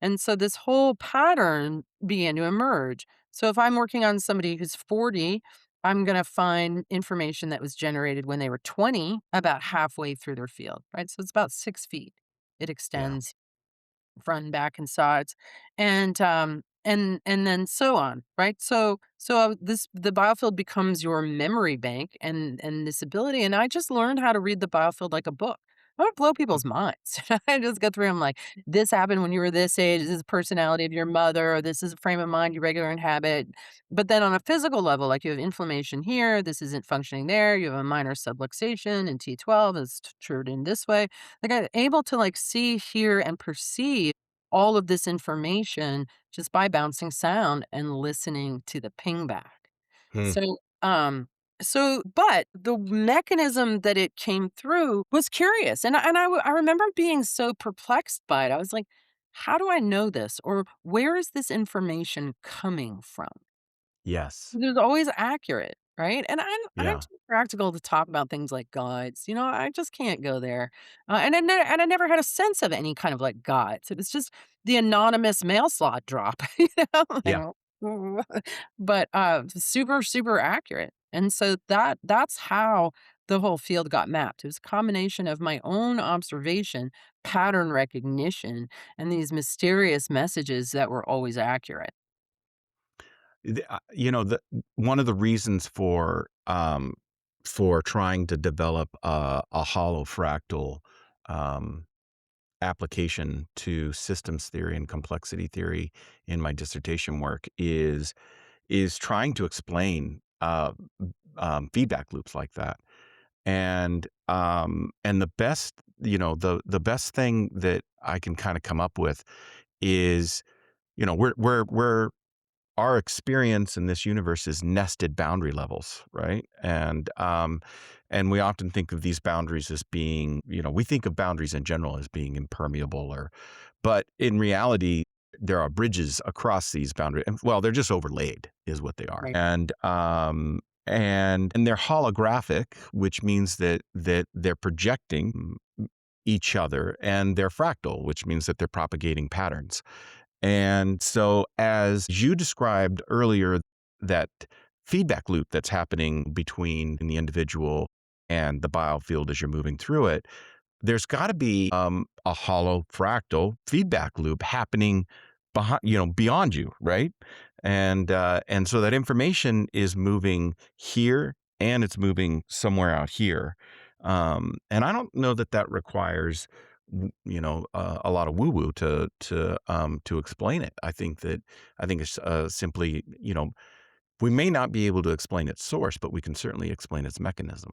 Speaker 3: And so this whole pattern began to emerge. So if I'm working on somebody who's 40, I'm going to find information that was generated when they were 20 about halfway through their field, right? So it's about 6 feet. It
Speaker 2: Yeah.
Speaker 3: extends front, back, and sides, and then so on, right? So this the biofield becomes your memory bank, and this ability. And I just learned how to read the biofield like a book. I don't blow people's minds. I just go through them like, this happened when you were this age. This is the personality of your mother, or this is a frame of mind you regular inhabit. But then on a physical level, like you have inflammation here, this isn't functioning there. You have a minor subluxation in T12, it's triggered in this way. Like I'm able to like see, hear, and perceive all of this information just by bouncing sound and listening to the ping back.
Speaker 2: Hmm.
Speaker 3: So, but the mechanism that it came through was curious, and I remember being so perplexed by it. I was like, "How do I know this, or where is this information coming from?"
Speaker 2: Yes.
Speaker 3: It was always accurate, right? And I'm
Speaker 2: Yeah.
Speaker 3: too practical to talk about things like guides, I just can't go there. And I never had a sense of any kind of, like, guides. It was just the anonymous mail slot drop,
Speaker 2: Yeah.
Speaker 3: like, but, super, super accurate. And so that's how the whole field got mapped. It was a combination of my own observation, pattern recognition, and these mysterious messages that were always accurate.
Speaker 2: The one of the reasons for trying to develop a hollow fractal um, application to systems theory and complexity theory in my dissertation work is trying to explain feedback loops like that. And the best, the best thing that I can kind of come up with is, we're our experience in this universe is nested boundary levels, right? And we often think of these boundaries as being, we think of boundaries in general as being impermeable, but in reality, there are bridges across these boundaries. Well, they're just overlaid, is what they are,
Speaker 3: Right.
Speaker 2: and they're holographic, which means that they're projecting each other, and they're fractal, which means that they're propagating patterns. And so, as you described earlier, that feedback loop that's happening between the individual and the biofield as you're moving through it, there's got to be a hollow fractal feedback loop happening behind, beyond you, right? And so that information is moving here and it's moving somewhere out here. And I don't know that that requires a lot of woo woo to explain it. I think it's simply, we may not be able to explain its source, but we can certainly explain its mechanism.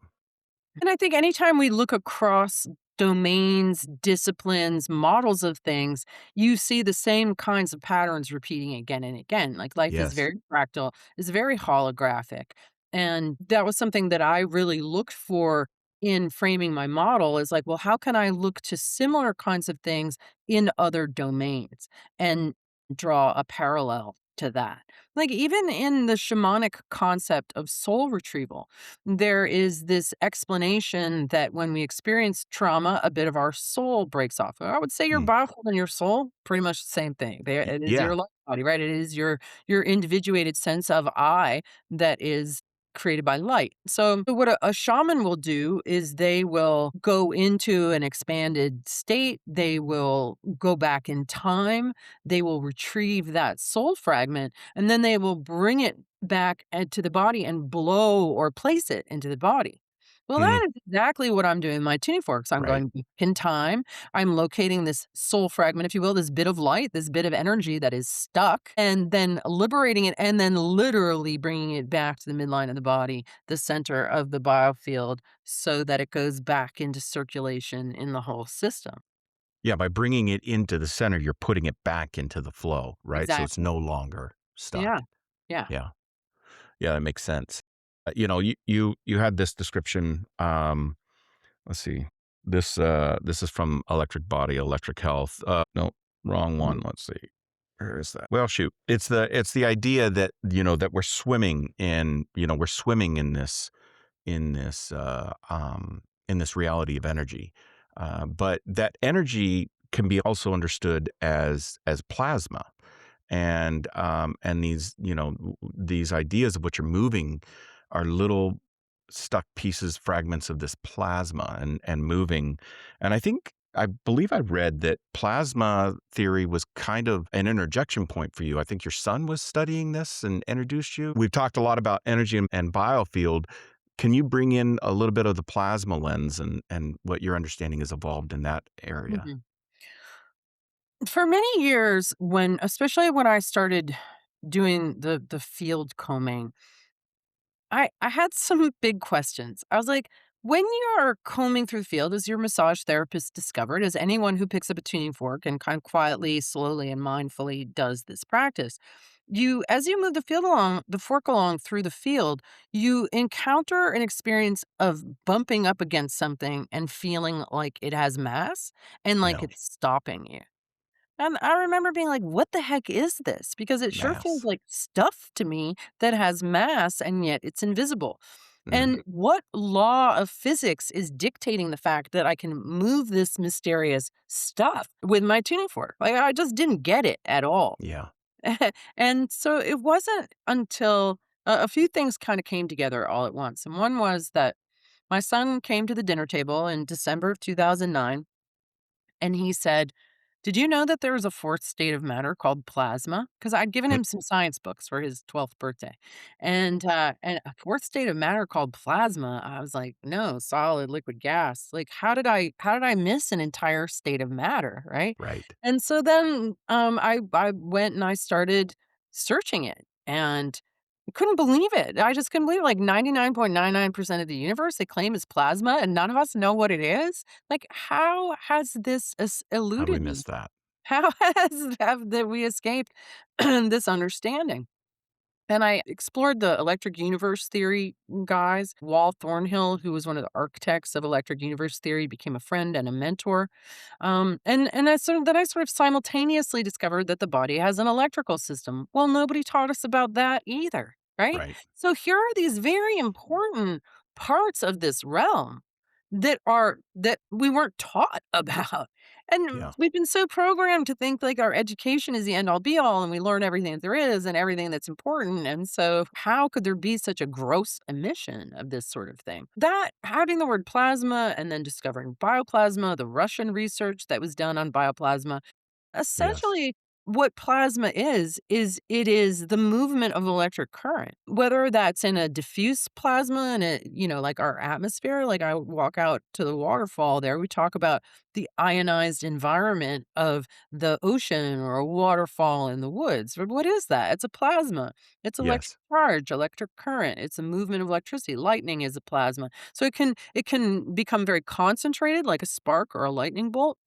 Speaker 3: And I think anytime we look across domains, disciplines, models of things, you see the same kinds of patterns repeating again and again. Like life is
Speaker 2: Yes.
Speaker 3: very fractal, is very holographic. And that was something that I really looked for in framing my model is like, well, how can I look to similar kinds of things in other domains and draw a parallel to that? Like, even in the shamanic concept of soul retrieval, there is this explanation that when we experience trauma, a bit of our soul breaks off. I would say your
Speaker 2: Mm.
Speaker 3: biofield and your soul, pretty much the same thing. It is
Speaker 2: Yeah.
Speaker 3: your life body, right? It is your individuated sense of I that is created by light. So what a shaman will do is they will go into an expanded state. They will go back in time. They will retrieve that soul fragment and then they will bring it back to the body and blow or place it into the body. Well,
Speaker 2: Mm.
Speaker 3: that is exactly what I'm doing in my tuning forks. I'm
Speaker 2: Right.
Speaker 3: going back in time. I'm locating this soul fragment, if you will, this bit of light, this bit of energy that is stuck, and then liberating it, and then literally bringing it back to the midline of the body, the center of the biofield, so that it goes back into circulation in the whole system.
Speaker 2: Yeah, by bringing it into the center, you're putting it back into the flow, right? So it's
Speaker 3: Exactly.
Speaker 2: no longer
Speaker 3: Yeah.
Speaker 2: stuck.
Speaker 3: Yeah.
Speaker 2: Yeah. Yeah, that makes sense. You had this description, let's see. This is from Electric Body, Electric Health. No, wrong one.
Speaker 3: Mhm.
Speaker 2: Let's see. Where is that? Well, shoot. It's the idea that, that we're swimming in this uh um in this reality of energy. But that energy can be also understood as plasma, and these ideas of what you're moving are little stuck pieces, fragments of this plasma, and moving. And I believe I read that plasma theory was kind of an interjection point for you. I think your son was studying this and introduced you. We've talked a lot about energy and biofield. Can you bring in a little bit of the plasma lens and what your understanding has evolved in that area?
Speaker 3: Mhm. For many years, especially when I started doing the field combing, I had some big questions. I was like, when you're combing through the field, as your massage therapist discovered, as anyone who picks up a tuning fork and kind of quietly, slowly, and mindfully does this practice, as you move the fork along through the field, you encounter an experience of bumping up against something and feeling like it has mass and like
Speaker 2: Yeah.
Speaker 3: it's stopping you. And I remember being like, "What the heck is this?" Because it sure feels
Speaker 2: Mass.
Speaker 3: like stuff to me that has mass, and yet it's invisible.
Speaker 2: Mm.
Speaker 3: And what law of physics is dictating the fact that I can move this mysterious stuff with my tuning fork? Like, I just didn't get it at all.
Speaker 2: Yeah.
Speaker 3: And so it wasn't until a few things kind of came together all at once. And one was that my son came to the dinner table in December of 2009 and he said, "Did you know that there is a fourth state of matter called plasma?" Because I'd given
Speaker 2: Mm.
Speaker 3: him some science books for his 12th birthday. And a fourth state of matter called plasma. I was like, "No, solid, liquid, gas." Like, how did I miss an entire state of matter, right?
Speaker 2: Right.
Speaker 3: And so then I went and I started searching it and couldn't believe it. I just couldn't believe it. Like 99.99% of the universe they claim is plasma and none of us know what it is. Like, how has this
Speaker 2: How'd we
Speaker 3: eluded me?
Speaker 2: miss that?
Speaker 3: How have that we escaped this understanding? And I explored the electric universe theory guys. Walt Thornhill, who was one of the architects of electric universe theory, became a friend and a mentor. And I sort of simultaneously discovered that the body has an electrical system. Well, nobody taught us about that either, right?
Speaker 2: Right.
Speaker 3: So here are these very important parts of this realm that we weren't taught about. And
Speaker 2: Yeah.
Speaker 3: we've been so programmed to think like our education is the end all be all and we learn everything that there is and everything that's important. And so, how could there be such a gross omission of this sort of thing? That having the word plasma and then discovering bioplasma, the Russian research that was done on bioplasma,
Speaker 2: Yes.
Speaker 3: essentially, what plasma is it is the movement of electric current, whether that's in a diffuse plasma in like our atmosphere, like I walk out to the waterfall there, we talk about the ionized environment of the ocean or a waterfall in the woods. But what is that? It's a plasma. It's electric
Speaker 2: Yes.
Speaker 3: charge, electric current. It's a movement of electricity. Lightning is a plasma. So it can become very concentrated like a spark or a lightning bolt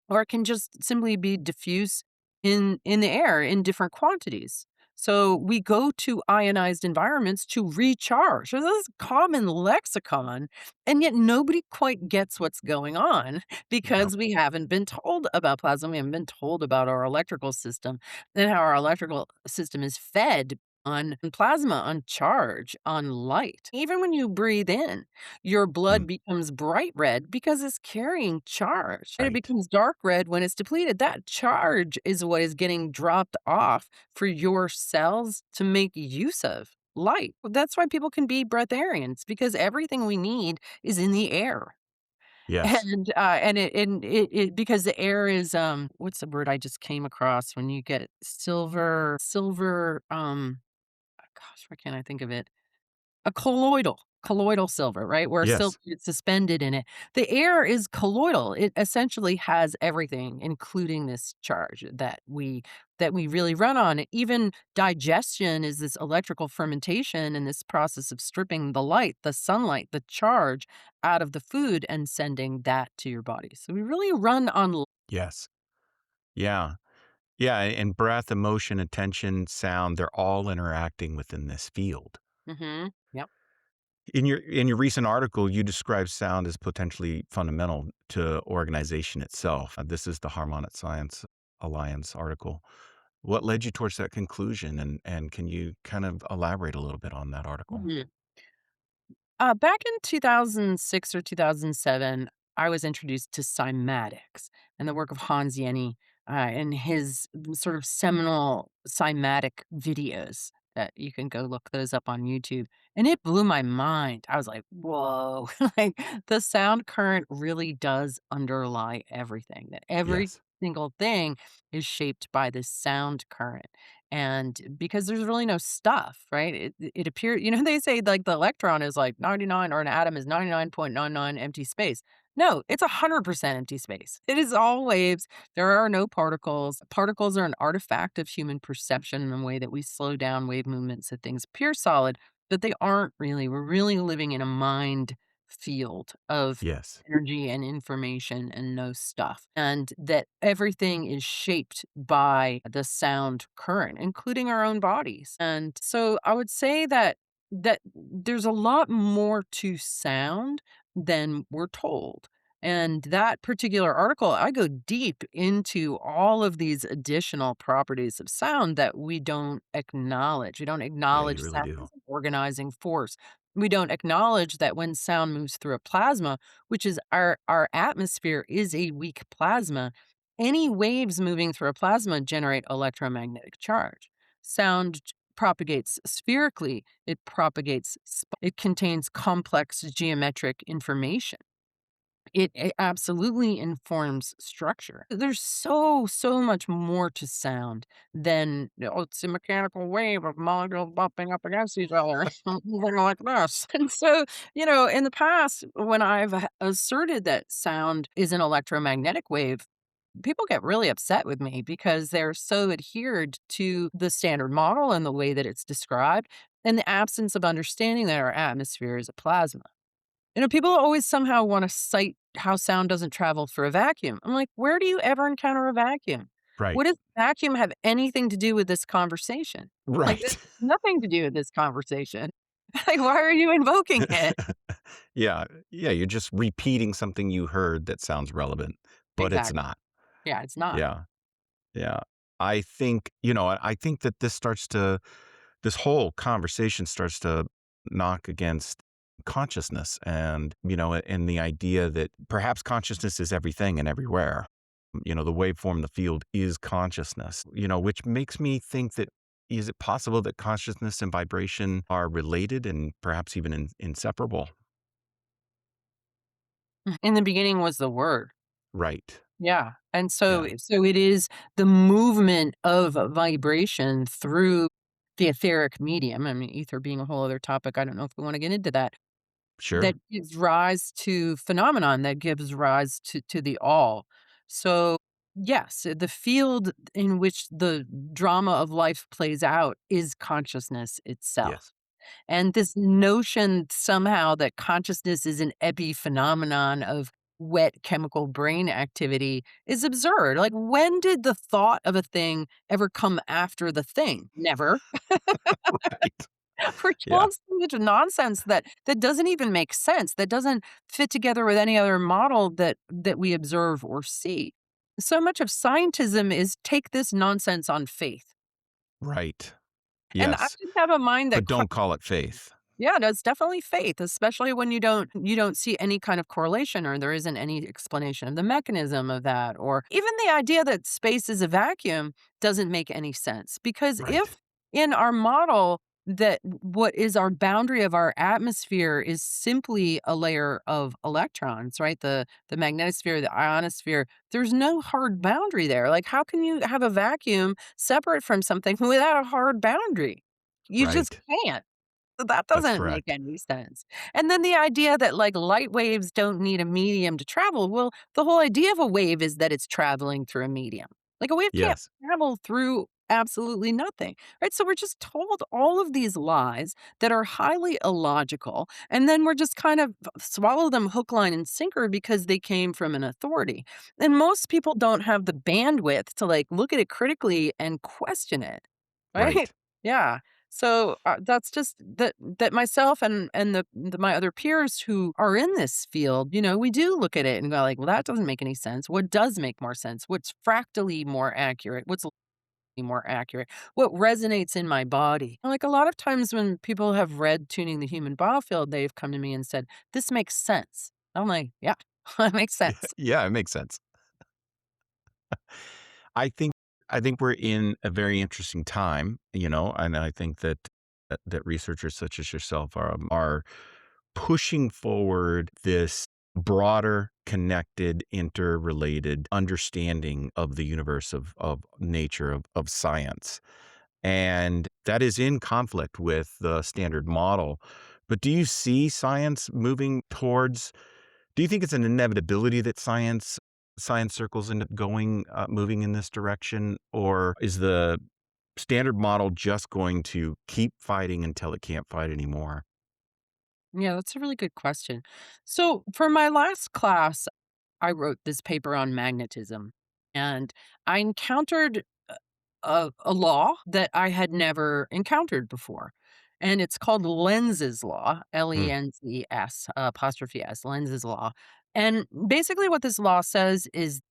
Speaker 3: or it can just simply be diffuse in the air in different quantities. So we go to ionized environments to recharge. So this is common lexicon, and yet nobody quite gets what's going on
Speaker 2: Yep.
Speaker 3: because we haven't been told about plasma. We haven't been told about our electrical system and how our electrical system is fed on plasma, on charge, on light. Even when you breathe in, your
Speaker 2: Mm,
Speaker 3: blood becomes bright red because it's carrying charge. And it
Speaker 2: right.
Speaker 3: becomes dark red when it's depleted. That charge is what is getting dropped off for your cells to make use of light. That's why people can be breatharians because everything we need is in the air.
Speaker 2: Yes.
Speaker 3: And it because the air is, what's the word I just came across when you get silver, gosh, why can't I think of it? A colloidal silver, right? Where silver
Speaker 2: Yes.
Speaker 3: is suspended in it. The air is colloidal. It essentially has everything, including this charge that we really run on. Even digestion is this electrical fermentation and this process of stripping the light, the sunlight, the charge out of the food and sending that to your body. So we really run on
Speaker 2: Yes. Yeah. Yeah. And breath, emotion, attention, sound, they're all interacting within this field.
Speaker 3: Mhm. Yep.
Speaker 2: In your recent article, you describe sound as potentially fundamental to organization itself. This is the Harmonic Science Alliance article. What led you towards that conclusion, and can you kind of elaborate a little bit on that article?
Speaker 3: Mhm. Back in 2006 or 2007, I was introduced to cymatics and the work of Hans Jenny and his sort of seminal cymatic videos that you can go look those up on YouTube. And it blew my mind. I was like, whoa, like the sound current really does underlie everything, that every
Speaker 2: Yes.
Speaker 3: single thing is shaped by this sound current. And because there's really no stuff, right? It appears, they say like the electron is like 99 or an atom is 99.99 empty space. No, it's 100% empty space. It is all waves. There are no particles. Particles are an artifact of human perception in the way that we slow down wave movements of things appear solid, but they aren't really. We're really living in a mind field of
Speaker 2: Yes.
Speaker 3: energy and information and no stuff. And that everything is shaped by the sound current, including our own bodies. And so I would say that there's a lot more to sound than we're told. And that particular article, I go deep into all of these additional properties of sound that we don't acknowledge. We don't
Speaker 2: Yeah, you
Speaker 3: acknowledge
Speaker 2: really
Speaker 3: sound
Speaker 2: do.
Speaker 3: as an organizing force. We don't acknowledge that when sound moves through a plasma, which is our atmosphere is a weak plasma, any waves moving through a plasma generate electromagnetic charge. Sound propagates spherically, it propagates it contains complex geometric information. It absolutely informs structure. There's so much more to sound than, it's a mechanical wave of molecules bumping up against each other, something like this. And so, in the past, when I've asserted that sound is an electromagnetic wave, people get really upset with me because they're so adhered to the standard model and the way that it's described, in the absence of understanding that our atmosphere is a plasma. People always somehow want to cite how sound doesn't travel through a vacuum. I'm like, where do you ever encounter a vacuum?
Speaker 2: Right.
Speaker 3: What does vacuum have anything to do with this conversation? Like, this
Speaker 2: Right.
Speaker 3: has nothing to do with this conversation. Like, why are you invoking it?
Speaker 2: Yeah. Yeah, you're just repeating something you heard that sounds relevant, but it's
Speaker 3: Exactly.
Speaker 2: not.
Speaker 3: Yeah, it's not.
Speaker 2: Yeah. Yeah. I think that this whole conversation starts to knock against consciousness and the idea that perhaps consciousness is everything and everywhere. The waveform, the field is consciousness, which makes me think that is it possible that consciousness and vibration are related and perhaps even inseparable?
Speaker 3: In the beginning was the word.
Speaker 2: Right.
Speaker 3: Yeah, and so
Speaker 2: Yeah.
Speaker 3: so it is the movement of a vibration through the etheric medium. I mean, ether being a whole other topic, I don't know if we wanna get into that. That
Speaker 2: Sure.
Speaker 3: gives rise to phenomenon, that gives rise to the all. So, yes, the field in which the drama of life plays out is consciousness itself.
Speaker 2: Yes.
Speaker 3: And this notion somehow that consciousness is an epiphenomenon of wet chemical brain activity is absurd. Like, when did the thought of a thing ever come after the thing? Never.
Speaker 2: Right.
Speaker 3: We're
Speaker 2: Yeah.
Speaker 3: told so much nonsense that doesn't even make sense, that doesn't fit together with any other model that we observe or see. So much of scientism is take this nonsense on faith.
Speaker 2: Right.
Speaker 3: And I
Speaker 2: Yes.
Speaker 3: just have a mind that
Speaker 2: But don't call it faith.
Speaker 3: yeah, no, it's definitely faith, especially when you don't see any kind of correlation or there isn't any explanation of the mechanism of that, or even the idea that space is a vacuum doesn't make any sense. Because
Speaker 2: Right.
Speaker 3: if in our model that what is our boundary of our atmosphere is simply a layer of electrons, right? The magnetosphere, the ionosphere, there's no hard boundary there. Like, how can you have a vacuum separate from something without a hard boundary? You just
Speaker 2: Right.
Speaker 3: can't. So that
Speaker 2: That's
Speaker 3: doesn't make
Speaker 2: correct.
Speaker 3: any sense. And then the idea that like light waves don't need a medium to travel. Well, the whole idea of a wave is that it's traveling through a medium. Like a wave can't
Speaker 2: Yes.
Speaker 3: travel through absolutely nothing, right? So we're just told all of these lies that are highly illogical. And then we're just kind of swallow them hook, line, and sinker because they came from an authority. And most people don't have the bandwidth to like look at it critically and question it, right?
Speaker 2: Right.
Speaker 3: Yeah. So, that's just that myself and my other peers who are in this field, we do look at it and go like, "Well, that doesn't make any sense. What does make more sense? What's fractally more accurate? What's logically more accurate? What resonates in my body?" Like, a lot of times when people have read Tuning the Human Biofield, they've come to me and said, "This makes sense." I'm like, "Yeah, that makes
Speaker 2: Yeah,
Speaker 3: sense."
Speaker 2: yeah, it makes sense. I think I think we're in a very interesting time, and I think that researchers such as yourself are pushing forward this broader, connected, interrelated understanding of the universe of nature, of science. And that is in conflict with the standard model. But do you see science moving towards do you think it's an inevitability that science circles end up moving in this direction, or is the standard model just going to keep fighting until it can't fight anymore?
Speaker 3: Yeah, that's a really good question. So, for my last class, I wrote this paper on magnetism, and I encountered a law that I had never encountered before. And it's called Lenz's law,
Speaker 2: Mm,
Speaker 3: Lenzs, apostrophe S, Lenz's law. And basically, what this law says is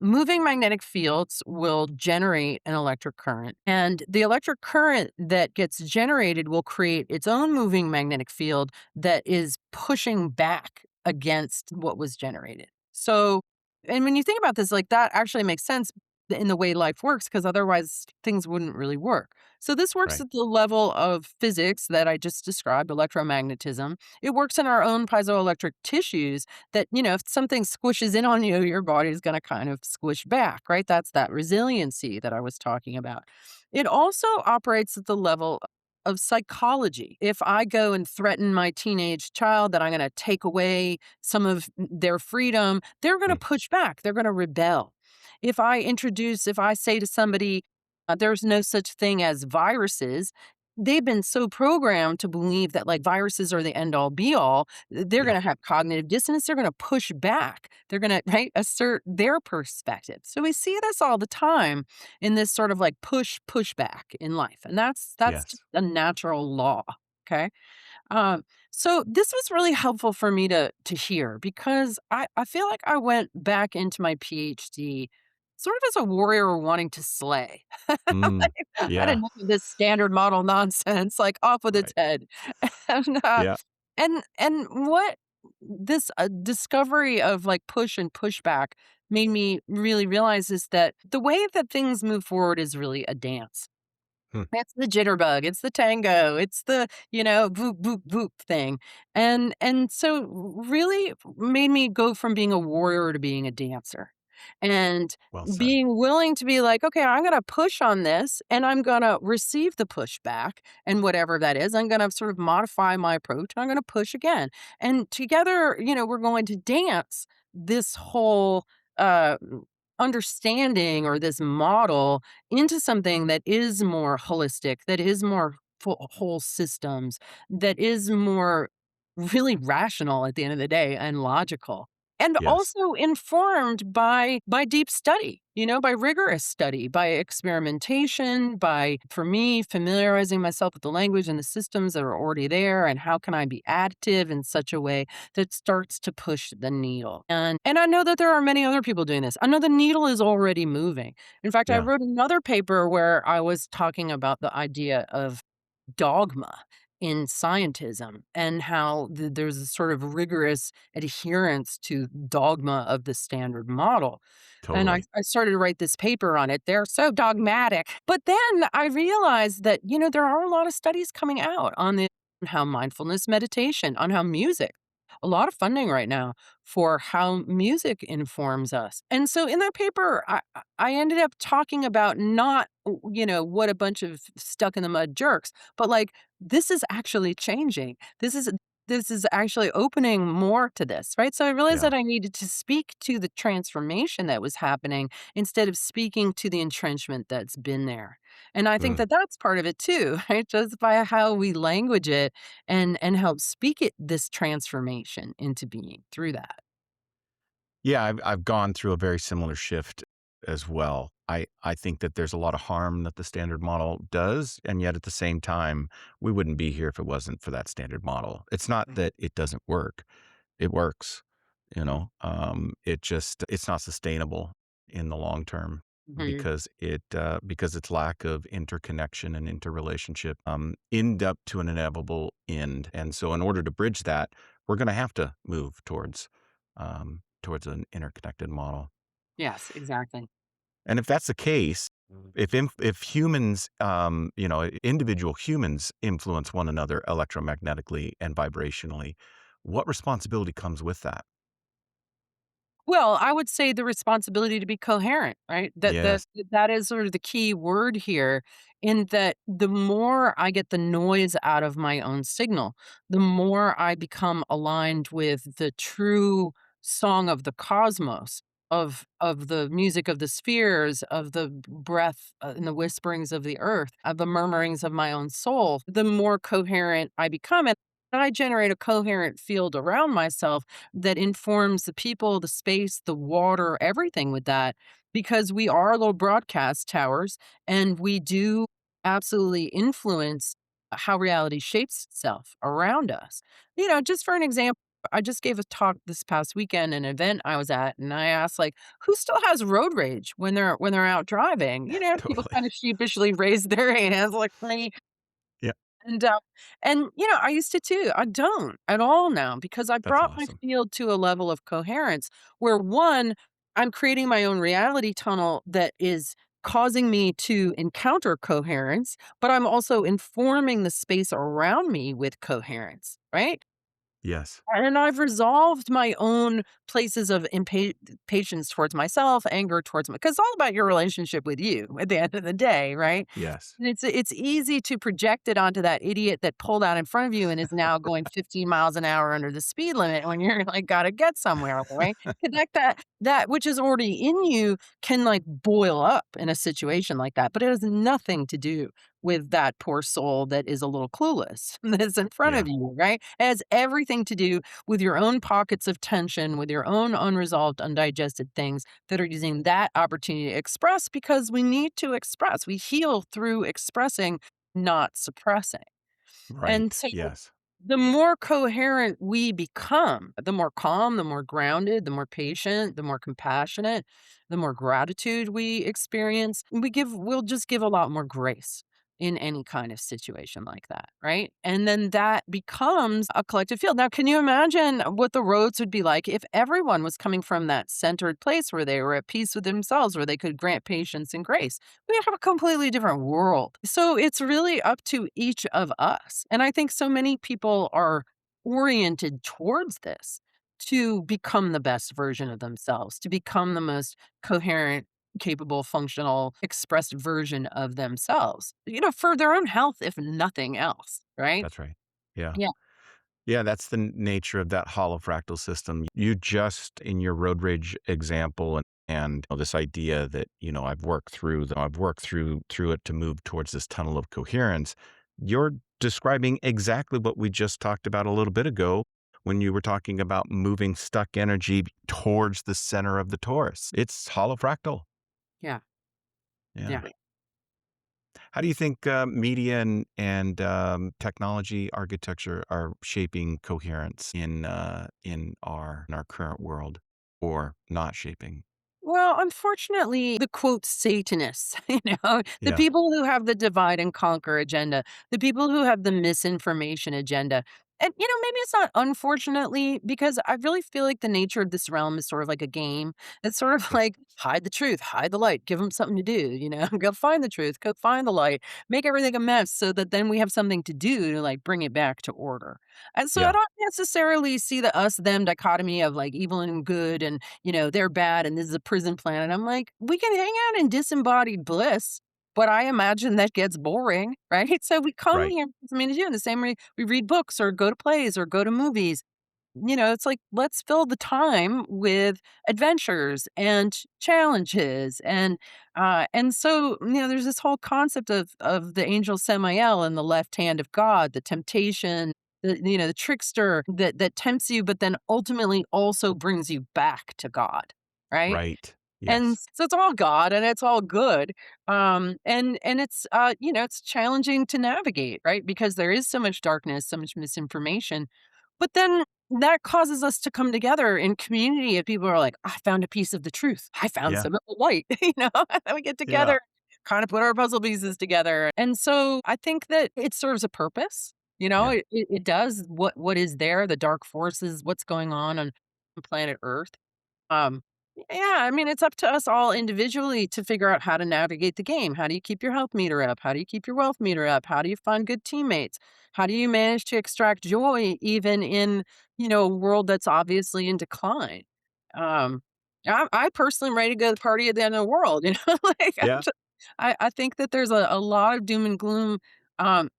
Speaker 3: moving magnetic fields will generate an electric current, and the electric current that gets generated will create its own moving magnetic field that is pushing back against what was generated. So, and when you think about this, like that actually makes sense in the way life works because otherwise things wouldn't really work. So, this works
Speaker 2: right.
Speaker 3: at the level of physics that I just described, electromagnetism. It works in our own piezoelectric tissues that, if something squishes in on you, your body's gonna kind of squish back, right? That's that resiliency that I was talking about. It also operates at the level of psychology. If I go and threaten my teenage child that I'm gonna take away some of their freedom, they're gonna
Speaker 2: Mm,
Speaker 3: push back, they're gonna rebel. If I say to somebody, there's no such thing as viruses, they've been so programmed to believe that like viruses are the end all be all, they're
Speaker 2: yeah.
Speaker 3: gonna have cognitive dissonance, they're gonna push back, they're gonna, right, assert their perspective. So we see this all the time in this sort of like pushback in life, and that's just
Speaker 2: Yes.
Speaker 3: a natural law, okay? Um, so this was really helpful for me to hear because I feel like I went back into my PhD sort of as a warrior wanting to slay.
Speaker 2: Mm,
Speaker 3: Like, I
Speaker 2: yeah.
Speaker 3: didn't know this standard model nonsense, like off with its
Speaker 2: Right.
Speaker 3: head. And uh,
Speaker 2: Yeah.
Speaker 3: and what this discovery of like push and pushback made me really realize is that the way that things move forward is really a dance.
Speaker 2: Hmm.
Speaker 3: It's the jitterbug, it's the tango, it's the, boop, boop, boop thing. And so really made me go from being a warrior to being a dancer. And
Speaker 2: Well said.
Speaker 3: being willing to be like, okay, I'm gonna push on this and I'm gonna receive the pushback and whatever that is, I'm gonna sort of modify my approach and I'm gonna push again. And together, we're going to dance this whole uh understanding or this model into something that is more holistic, that is more whole systems, that is more really rational at the end of the day and logical. and
Speaker 2: Yes.
Speaker 3: also informed by deep study, by rigorous study, by experimentation, by, for me, familiarizing myself with the language and the systems that are already there, and how can I be additive in such a way that starts to push the needle. And I know that there are many other people doing this. I know the needle is already moving. In fact, I
Speaker 2: Yeah.
Speaker 3: wrote another paper where I was talking about the idea of dogma in scientism, and how there's a sort of rigorous adherence to dogma of the standard model. And I,
Speaker 2: Totally.
Speaker 3: I started to write this paper on it. They're so dogmatic. But then I realized that, there are a lot of studies coming out on how mindfulness meditation, on how music, a lot of funding right now for how music informs us. And so in that paper, I ended up talking about not, what a bunch of stuck in the mud jerks, but like, this is actually changing. This is actually opening more to this, right? So I realized
Speaker 2: Yeah.
Speaker 3: that I needed to speak to the transformation that was happening instead of speaking to the entrenchment that's been there. And I think
Speaker 2: Mm.
Speaker 3: that that's part of it too, right? Just by how we language it and help speak it this transformation into being through that.
Speaker 2: Yeah, I've gone through a very similar shift as well. I think that there's a lot of harm that the standard model does, and yet at the same time, we wouldn't be here if it wasn't for that standard model. It's not
Speaker 3: Right.
Speaker 2: that it doesn't work. It works, it's not sustainable in the long term
Speaker 3: Mhm.
Speaker 2: because its lack of interconnection and interrelationship end up to an inevitable end. And so in order to bridge that, we're going to have to move towards an interconnected model.
Speaker 3: Yes, exactly.
Speaker 2: And if that's the case, if humans, individual humans influence one another electromagnetically and vibrationally, what responsibility comes with that?
Speaker 3: Well, I would say the responsibility to be coherent, right?
Speaker 2: Yes.
Speaker 3: That is sort of the key word here, in that the more I get the noise out of my own signal, the more I become aligned with the true song of the cosmos, of the music of the spheres, of the breath and the whisperings of the earth, of the murmurings of my own soul, the more coherent I become. And I generate a coherent field around myself that informs the people, the space, the water, everything with that, because we are little broadcast towers, and we do absolutely influence how reality shapes itself around us. Just for an example, I just gave a talk this past weekend, an event I was at, and I asked, like, who still has road rage when they're out driving? People
Speaker 2: Totally.
Speaker 3: kind of sheepishly raise their hands like me.
Speaker 2: Yeah,
Speaker 3: And I used to too. I don't at all now, because I
Speaker 2: that's
Speaker 3: brought my
Speaker 2: awesome.
Speaker 3: field to a level of coherence where, one, I'm creating my own reality tunnel that is causing me to encounter coherence, but I'm also informing the space around me with coherence, right?
Speaker 2: Yes.
Speaker 3: And I've resolved my own places of patience towards myself, anger towards me, because it's all about your relationship with you at the end of the day, right?
Speaker 2: Yes.
Speaker 3: And it's easy to project it onto that idiot that pulled out in front of you and is now going 15 miles an hour under the speed limit when you're like, gotta get somewhere, right? Connect that which is already in you can like boil up in a situation like that, but it has nothing to do with that poor soul that is a little clueless that's in front of
Speaker 2: Yeah.
Speaker 3: you, right? It has everything to do with your own pockets of tension, with your own unresolved, undigested things that are using that opportunity to express, because we need to express. We heal through expressing, not suppressing. And
Speaker 2: Right.
Speaker 3: so
Speaker 2: Yes.
Speaker 3: the more coherent we become, the more calm, the more grounded, the more patient, the more compassionate, the more gratitude we experience, we'll just give a lot more grace in any kind of situation like that, right? And then that becomes a collective field. Now, can you imagine what the roads would be like if everyone was coming from that centered place where they were at peace with themselves, where they could grant patience and grace? We have a completely different world. So it's really up to each of us. And I think so many people are oriented towards this, to become the best version of themselves, to become the most coherent, capable, functional, expressed version of themselves, for their own health, if nothing else. Right?
Speaker 2: That's right. Yeah.
Speaker 3: Yeah.
Speaker 2: Yeah, that's the nature of that hollow fractal system. You just in your road rage example and this idea that, I've worked through it to move towards this tunnel of coherence. You're describing exactly what we just talked about a little bit ago when you were talking about moving stuck energy towards the center of the torus. It's holofractal.
Speaker 3: Yeah.
Speaker 2: Yeah.
Speaker 3: Yeah.
Speaker 2: How do you think media and technology architecture are shaping coherence in our current world, or not shaping?
Speaker 3: Well, unfortunately, the quote Satanists, the
Speaker 2: Yeah.
Speaker 3: people who have the divide and conquer agenda, the people who have the misinformation agenda. And, maybe it's not unfortunately, because I really feel like the nature of this realm is sort of like a game. It's sort of
Speaker 2: Yeah.
Speaker 3: like hide the truth, hide the light, give them something to do, go find the truth, go find the light, make everything a mess so that then we have something to do to like bring it back to order. And so I
Speaker 2: Yeah.
Speaker 3: don't necessarily see the us them dichotomy of like evil and good and they're bad and this is a prison planet. I'm like, we can hang out in disembodied bliss, but I imagine that gets boring, right? So we come
Speaker 2: Right.
Speaker 3: here for something to do in the same way we read books or go to plays or go to movies. It's like, let's fill the time with adventures and challenges. And so, there's this whole concept of the angel Samael in the left hand of God, the temptation, the trickster that tempts you, but then ultimately also brings you back to God. Right.
Speaker 2: Right.
Speaker 3: And
Speaker 2: Yes.
Speaker 3: so it's all God and it's all good. And it's it's challenging to navigate, right? Because there is so much darkness, so much misinformation. But then that causes us to come together in community if people are like, I found a piece of the truth. I found
Speaker 2: Yeah.
Speaker 3: some of the light, and we get
Speaker 2: Yeah.
Speaker 3: together, kind of put our puzzle pieces together. And so I think that it serves a purpose.
Speaker 2: Yeah.
Speaker 3: It does what is there, the dark forces, what's going on planet Earth. Um, yeah, I mean, it's up to us all individually to figure out how to navigate the game. How do you keep your health meter up? How do you keep your wealth meter up? How do you find good teammates? How do you manage to extract joy even in, a world that's obviously in decline? Um, I personally am ready to go to the party at the end of the world, like
Speaker 2: Yeah.
Speaker 3: I think that there's a lot of doom and gloom, and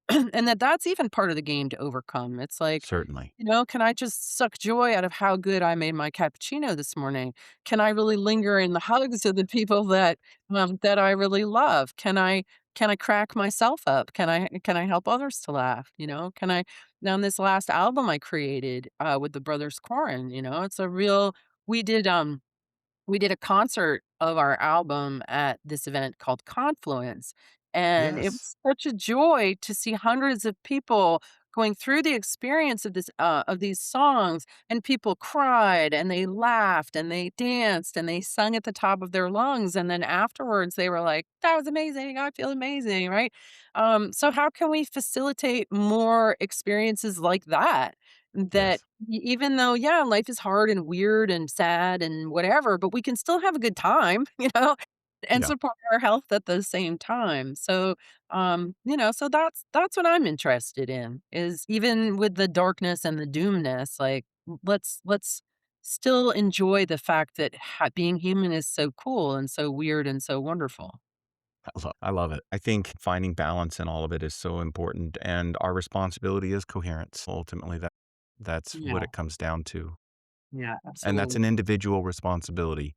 Speaker 3: that's even part of the game to overcome. It's like,
Speaker 2: Certainly.
Speaker 3: can I just suck joy out of how good I made my cappuccino this morning? Can I really linger in the hugs of the people that I really love? Can I crack myself up? Can I help others to laugh? Can I on this last album I created with the Brothers Corin, it's a real we did a concert of our album at this event called Confluence, and it
Speaker 2: Yes.
Speaker 3: was such a joy to see hundreds of people going through the experience of these songs, and people cried, and they laughed, and they danced, and they sung at the top of their lungs, and then afterwards, they were like, "That was amazing, I feel amazing," right? So how can we facilitate more experiences like that? That
Speaker 2: Yes.
Speaker 3: even though, yeah, life is hard and weird and sad and whatever, but we can still have a good time, and
Speaker 2: Yeah.
Speaker 3: support our health at the same time. So, so that's what I'm interested in is even with the darkness and the doomness, like let's still enjoy the fact that being human is so cool and so weird and so wonderful.
Speaker 2: I love it. I think finding balance in all of it is so important, and our responsibility is coherence. Ultimately, that's what
Speaker 3: Yeah,
Speaker 2: it comes down to,
Speaker 3: yeah,
Speaker 2: and that's
Speaker 3: absolutely.
Speaker 2: an individual responsibility.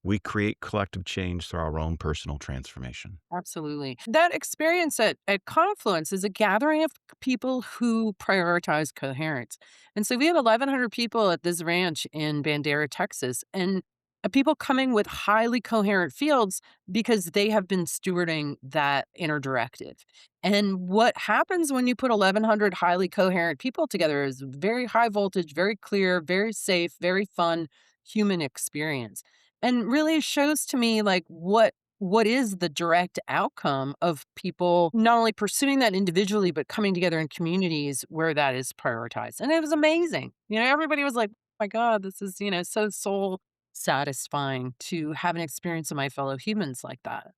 Speaker 2: We create collective change through our own personal transformation.
Speaker 3: Absolutely. That experience at Confluence is a gathering of people who prioritize coherence. And so we have 1,100 people at this ranch in Bandera, Texas, and people coming with highly coherent fields because they have been stewarding that inner directive. And what happens when you put 1,100 highly coherent people together is very high voltage, very clear, very safe, very fun human experience. And really shows to me like what is the direct outcome of people not only pursuing that individually, but coming together in communities where that is prioritized. And it was amazing. Everybody was like, oh my God, this is, so soul satisfying to have an experience with my fellow humans like that.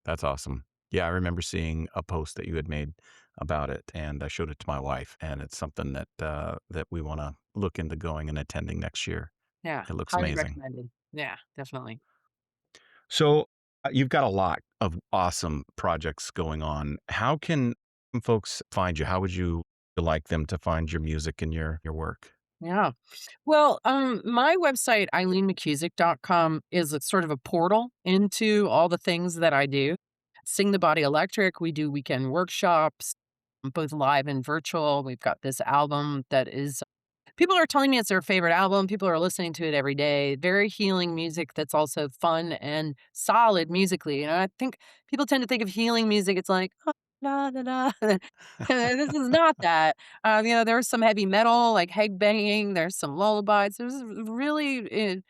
Speaker 2: That's awesome. Yeah, I remember seeing a post that you had made about it, and I showed it to my wife, and it's something that we want to look into going and attending next year.
Speaker 3: Yeah.
Speaker 2: It looks
Speaker 3: Highly
Speaker 2: amazing.
Speaker 3: recommended. Yeah, definitely.
Speaker 2: So you've got a lot of awesome projects going on. How can folks find you? How would you like them to find your music and your work?
Speaker 3: Yeah. Well, my website, eileenmckusick.com, is a sort of a portal into all the things that I do. Sing the Body Electric, we do weekend workshops, both live and virtual. We've got this album that is people are telling me it's their favorite album. People are listening to it every day. Very healing music that's also fun and solid musically. I think people tend to think of healing music. It's like, oh, da, da, da. This is not that. There's some heavy metal, like head banging. There's some lullabies. There's a really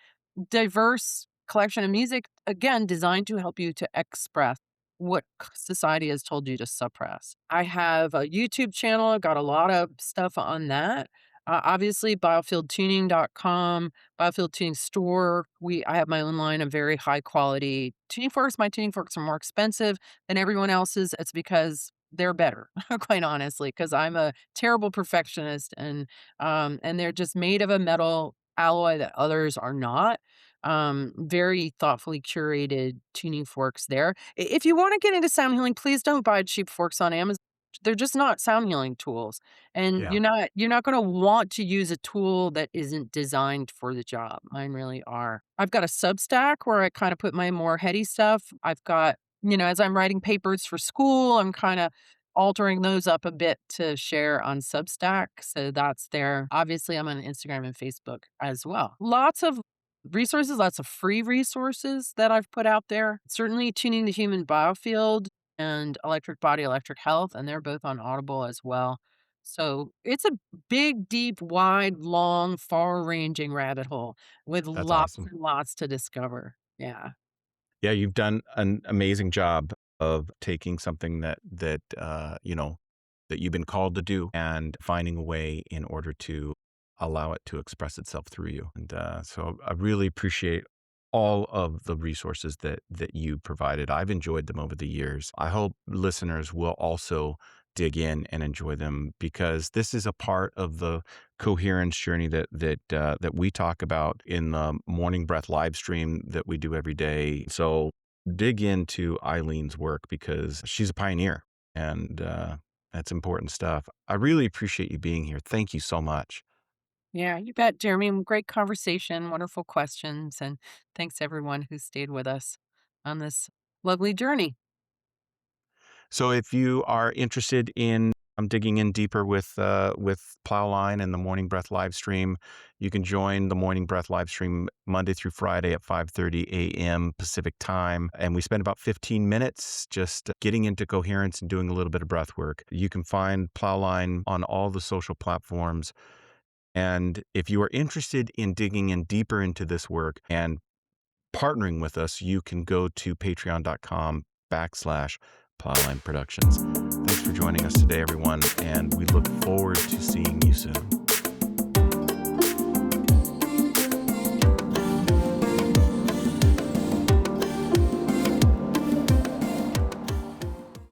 Speaker 3: diverse collection of music, again, designed to help you to express what society has told you to suppress. I have a YouTube channel. I've got a lot of stuff on that. Obviously, biofieldtuning.com, Biofield Tuning Store. I have my own line of very high quality tuning forks. My tuning forks are more expensive than everyone else's. It's because they're better, quite honestly, because I'm a terrible perfectionist and they're just made of a metal alloy that others are not. Very thoughtfully curated tuning forks there. If you want to get into sound healing, please don't buy cheap forks on Amazon. They're just not sound healing tools. And
Speaker 2: Yeah,
Speaker 3: you're not going to want to use a tool that isn't designed for the job. Mine really are. I've got a Substack where I kind of put my more heady stuff. I've got, as I'm writing papers for school, I'm kind of altering those up a bit to share on Substack. So that's there. Obviously, I'm on Instagram and Facebook as well. Lots of resources, lots of free resources that I've put out there. Certainly Tuning the Human Biofield and Electric Body, Electric Health, and they're both on Audible as well. So it's a big, deep, wide, long, far ranging rabbit hole with
Speaker 2: that's
Speaker 3: lots
Speaker 2: awesome.
Speaker 3: and lots to discover. Yeah.
Speaker 2: Yeah, you've done an amazing job of taking something that you've been called to do and finding a way in order to allow it to express itself through you. And so I really appreciate all of the resources that you provided. I've enjoyed them over the years. I hope listeners will also dig in and enjoy them because this is a part of the coherence journey that we talk about in the Morning Breath live stream that we do every day. So dig into Eileen's work because she's a pioneer and that's important stuff. I really appreciate you being here. Thank you so much.
Speaker 3: Yeah, you bet, Jeremy. Great conversation, wonderful questions, and thanks everyone who stayed with us on this lovely journey.
Speaker 2: So if you are interested in digging in deeper with Plowline and the Morning Breath live stream, you can join the Morning Breath live stream Monday through Friday at 5:30 a.m. Pacific time, and we spend about 15 minutes just getting into coherence and doing a little bit of breath work. You can find Plowline on all the social platforms. And if you are interested in digging in deeper into this work and partnering with us, you can go to patreon.com/Plowline Productions. Thanks for joining us today, everyone, and we look forward to seeing you soon.